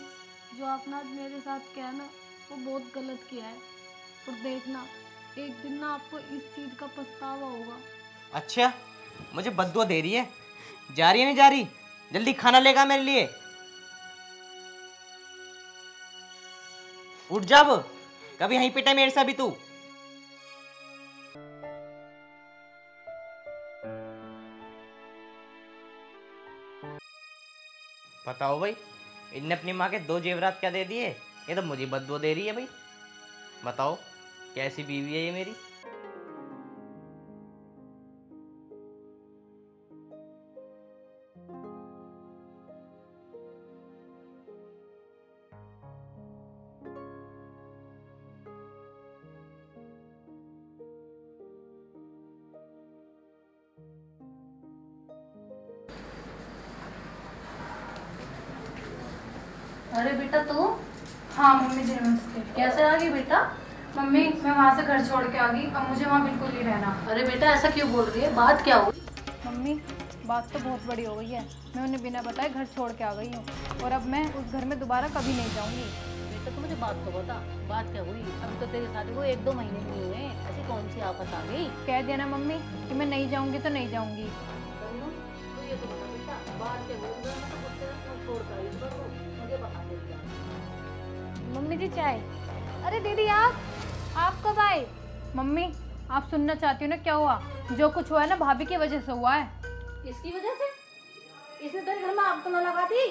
जो आपने आज मेरे साथ किया ना, वो बहुत गलत किया है, और देखना एक दिन ना आपको इस चीज का पछतावा होगा। अच्छा, मुझे बद्दुआ दे रही है, जा रही है नहीं जा रही? जल्दी खाना लेगा मेरे लिए। उठ जा अब, कभी यहीं पिटा मेरे से भी तू। बताओ भाई, इनने अपनी माँ के 2 जेवरात क्या दे दिए, ये तो मुझे बद्दुआ दे रही है भाई। बताओ कैसी बीवी है ये मेरी। अरे बेटा तू हाँ मम्मी जी नमस्ते। कैसे आ गई बेटा? मम्मी मैं वहाँ से घर छोड़ के आ गई, अब मुझे वहाँ बिल्कुल नहीं रहना। अरे बेटा ऐसा क्यों बोल रही है, बात क्या हुई? मम्मी बात तो बहुत बड़ी हो गई है, मैं उन्हें बिना बताए घर छोड़ के आ गई हूँ और अब मैं उस घर में दोबारा कभी नहीं जाऊँगी। बेटा तू मुझे बात तो बता, बात क्या हुई? अभी तो तेरी शादी को 1-2 महीने नहीं हुए, ऐसी कौन सी आफत आ गई? कह दिया ना मम्मी कि मैं नहीं जाऊँगी तो नहीं जाऊँगी। तू ये तो बता बेटा, बात क्या हुई? मैं तो कुछ देर में छोड़ कर आई इस घर को, मुझे बता दे दिया। मम्मी जी चाय। अरे दीदी आप कब आए? मम्मी आप सुनना चाहती हो ना क्या हुआ? जो कुछ हुआ है ना भाभी की वजह से हुआ है। इसकी वजह से? इसने तेरे घर में आग तो न लगा दी?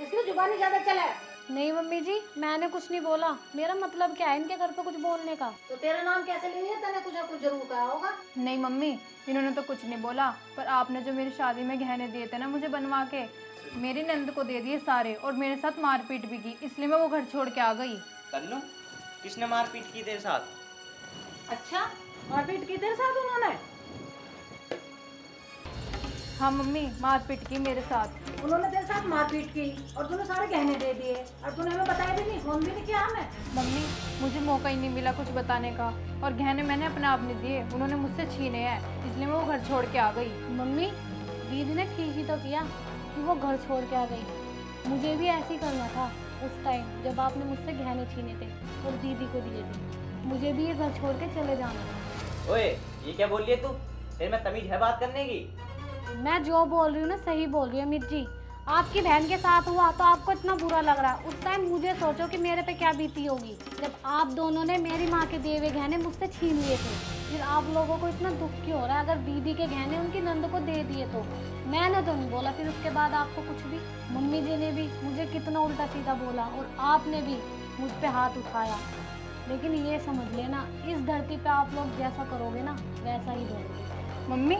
इसकी जुबानी ज्यादा चला है। नहीं मम्मी जी, मैंने कुछ नहीं बोला। मेरा मतलब क्या है इनके घर पे कुछ बोलने का? तो तेरा नाम कैसे ले लिया? तूने कुछ ना कुछ जरूर कहा होगा। नहीं मम्मी, इन्होंने तो कुछ नहीं बोला, पर आपने जो मेरी शादी में गहने दिए थे ना मुझे बनवा के, मेरी नंद को दे दिए सारे और मेरे साथ मारपीट भी की, इसलिए मैं वो घर छोड़ के आ गई। तन्नू, किसने मारपीट की तेरे साथ? अच्छा, मारपीट की तेरे साथ उन्होंने? हाँ मम्मी, मारपीट की मेरे साथ। उन्होंने तेरे साथ मारपीट की और तूने सारे गहने दे दिए और तूने हमें बताया भी नहीं, फोन भी नहीं किया हमें। मम्मी मुझे मौका ही नहीं मिला कुछ बताने का, और गहने मैंने अपने आप नहीं दिए, उन्होंने मुझसे छीने हैं, इसलिए मैं वो घर छोड़ के आ गई। मम्मी दीदी ने ठीक ही तो किया कि वो घर छोड़ के आ गई। मुझे भी ऐसे ही करना था उस टाइम जब आपने मुझसे गहने छीने थे और दीदी को दिए थे। मुझे भी ये घर छोड़ के चले जाना था। ओए, ये क्या बोल रही है तू? तेरे में तमीज है बात करने की? मैं जो बोल रही हूँ ना सही बोल रही हूँ अमित जी। आपकी बहन के साथ हुआ तो आपको इतना बुरा लग रहा है, उस टाइम मुझे सोचो कि मेरे पे क्या बीती होगी जब आप दोनों ने मेरी माँ के दिए हुए गहने मुझसे छीन लिए थे। फिर आप लोगों को इतना दुख क्यों हो रहा है? अगर दीदी के गहने उनकी नंद को दे दिए तो मैंने तो नहीं बोला, फिर उसके बाद आपको कुछ भी। मम्मी जी ने भी मुझे कितना उल्टा सीधा बोला और आपने भी मुझ पे हाथ उठाया, लेकिन ये समझ लेना इस धरती पे आप लोग जैसा करोगे ना वैसा ही दोगे। मम्मी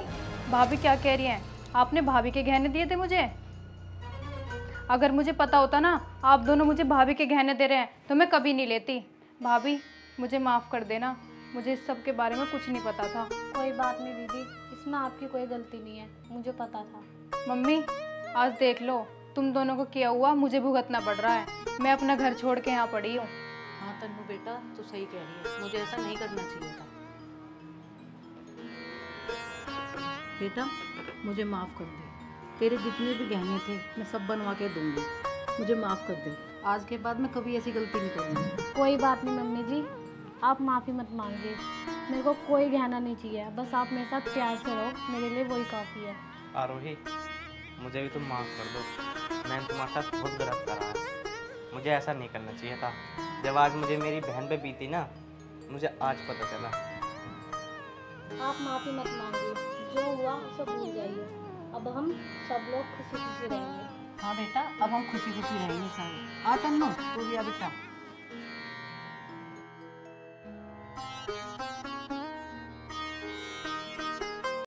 भाभी क्या कह रही हैं? आपने भाभी के गहने दिए थे मुझे? अगर मुझे पता होता ना आप दोनों मुझे भाभी के गहने दे रहे हैं तो मैं कभी नहीं लेती। भाभी मुझे माफ़ कर देना, मुझे इस सब के बारे में कुछ नहीं पता था। कोई बात नहीं दीदी, इसमें आपकी कोई गलती नहीं है, मुझे पता था। मम्मी आज देख लो, तुम दोनों को किया हुआ मुझे भुगतना पड़ रहा है, मैं अपना घर छोड़ के यहाँ पड़ी हूँ। हाँ तन्नू बेटा तू सही कह रही है, मुझे ऐसा नहीं करना चाहिए था। बेटा मुझे माफ़ कर दे, तेरे जितने भी गहने थे मैं सब बनवा के दूंगी, मुझे माफ़ कर दे। आज के बाद मैं कभी ऐसी गलती नहीं करूँगी। कोई बात नहीं मम्मी जी, आप माफ़ी मत मांगिए, मेरे को कोई गहना नहीं चाहिए, बस आप मेरे साथ प्यार से रहो, मेरे लिए वही काफ़ी है। आरोही, मुझे भी तुम माफ़ कर दो, मैंने तुम्हारे साथ बहुत गलत करा है, मुझे ऐसा नहीं करना चाहिए था। जब आज मुझे मेरी बहन पे बीती ना, मुझे आज पता चला। आप माफ़ी मत मांगिए, जो हुआ उसे भूल जाइए, अब हम सब लोग खुशी खुशी रहेंगे। हाँ बेटा अब हम खुशी खुशी रहेंगे सारे। आ तन्नू तू भी आ बेटा।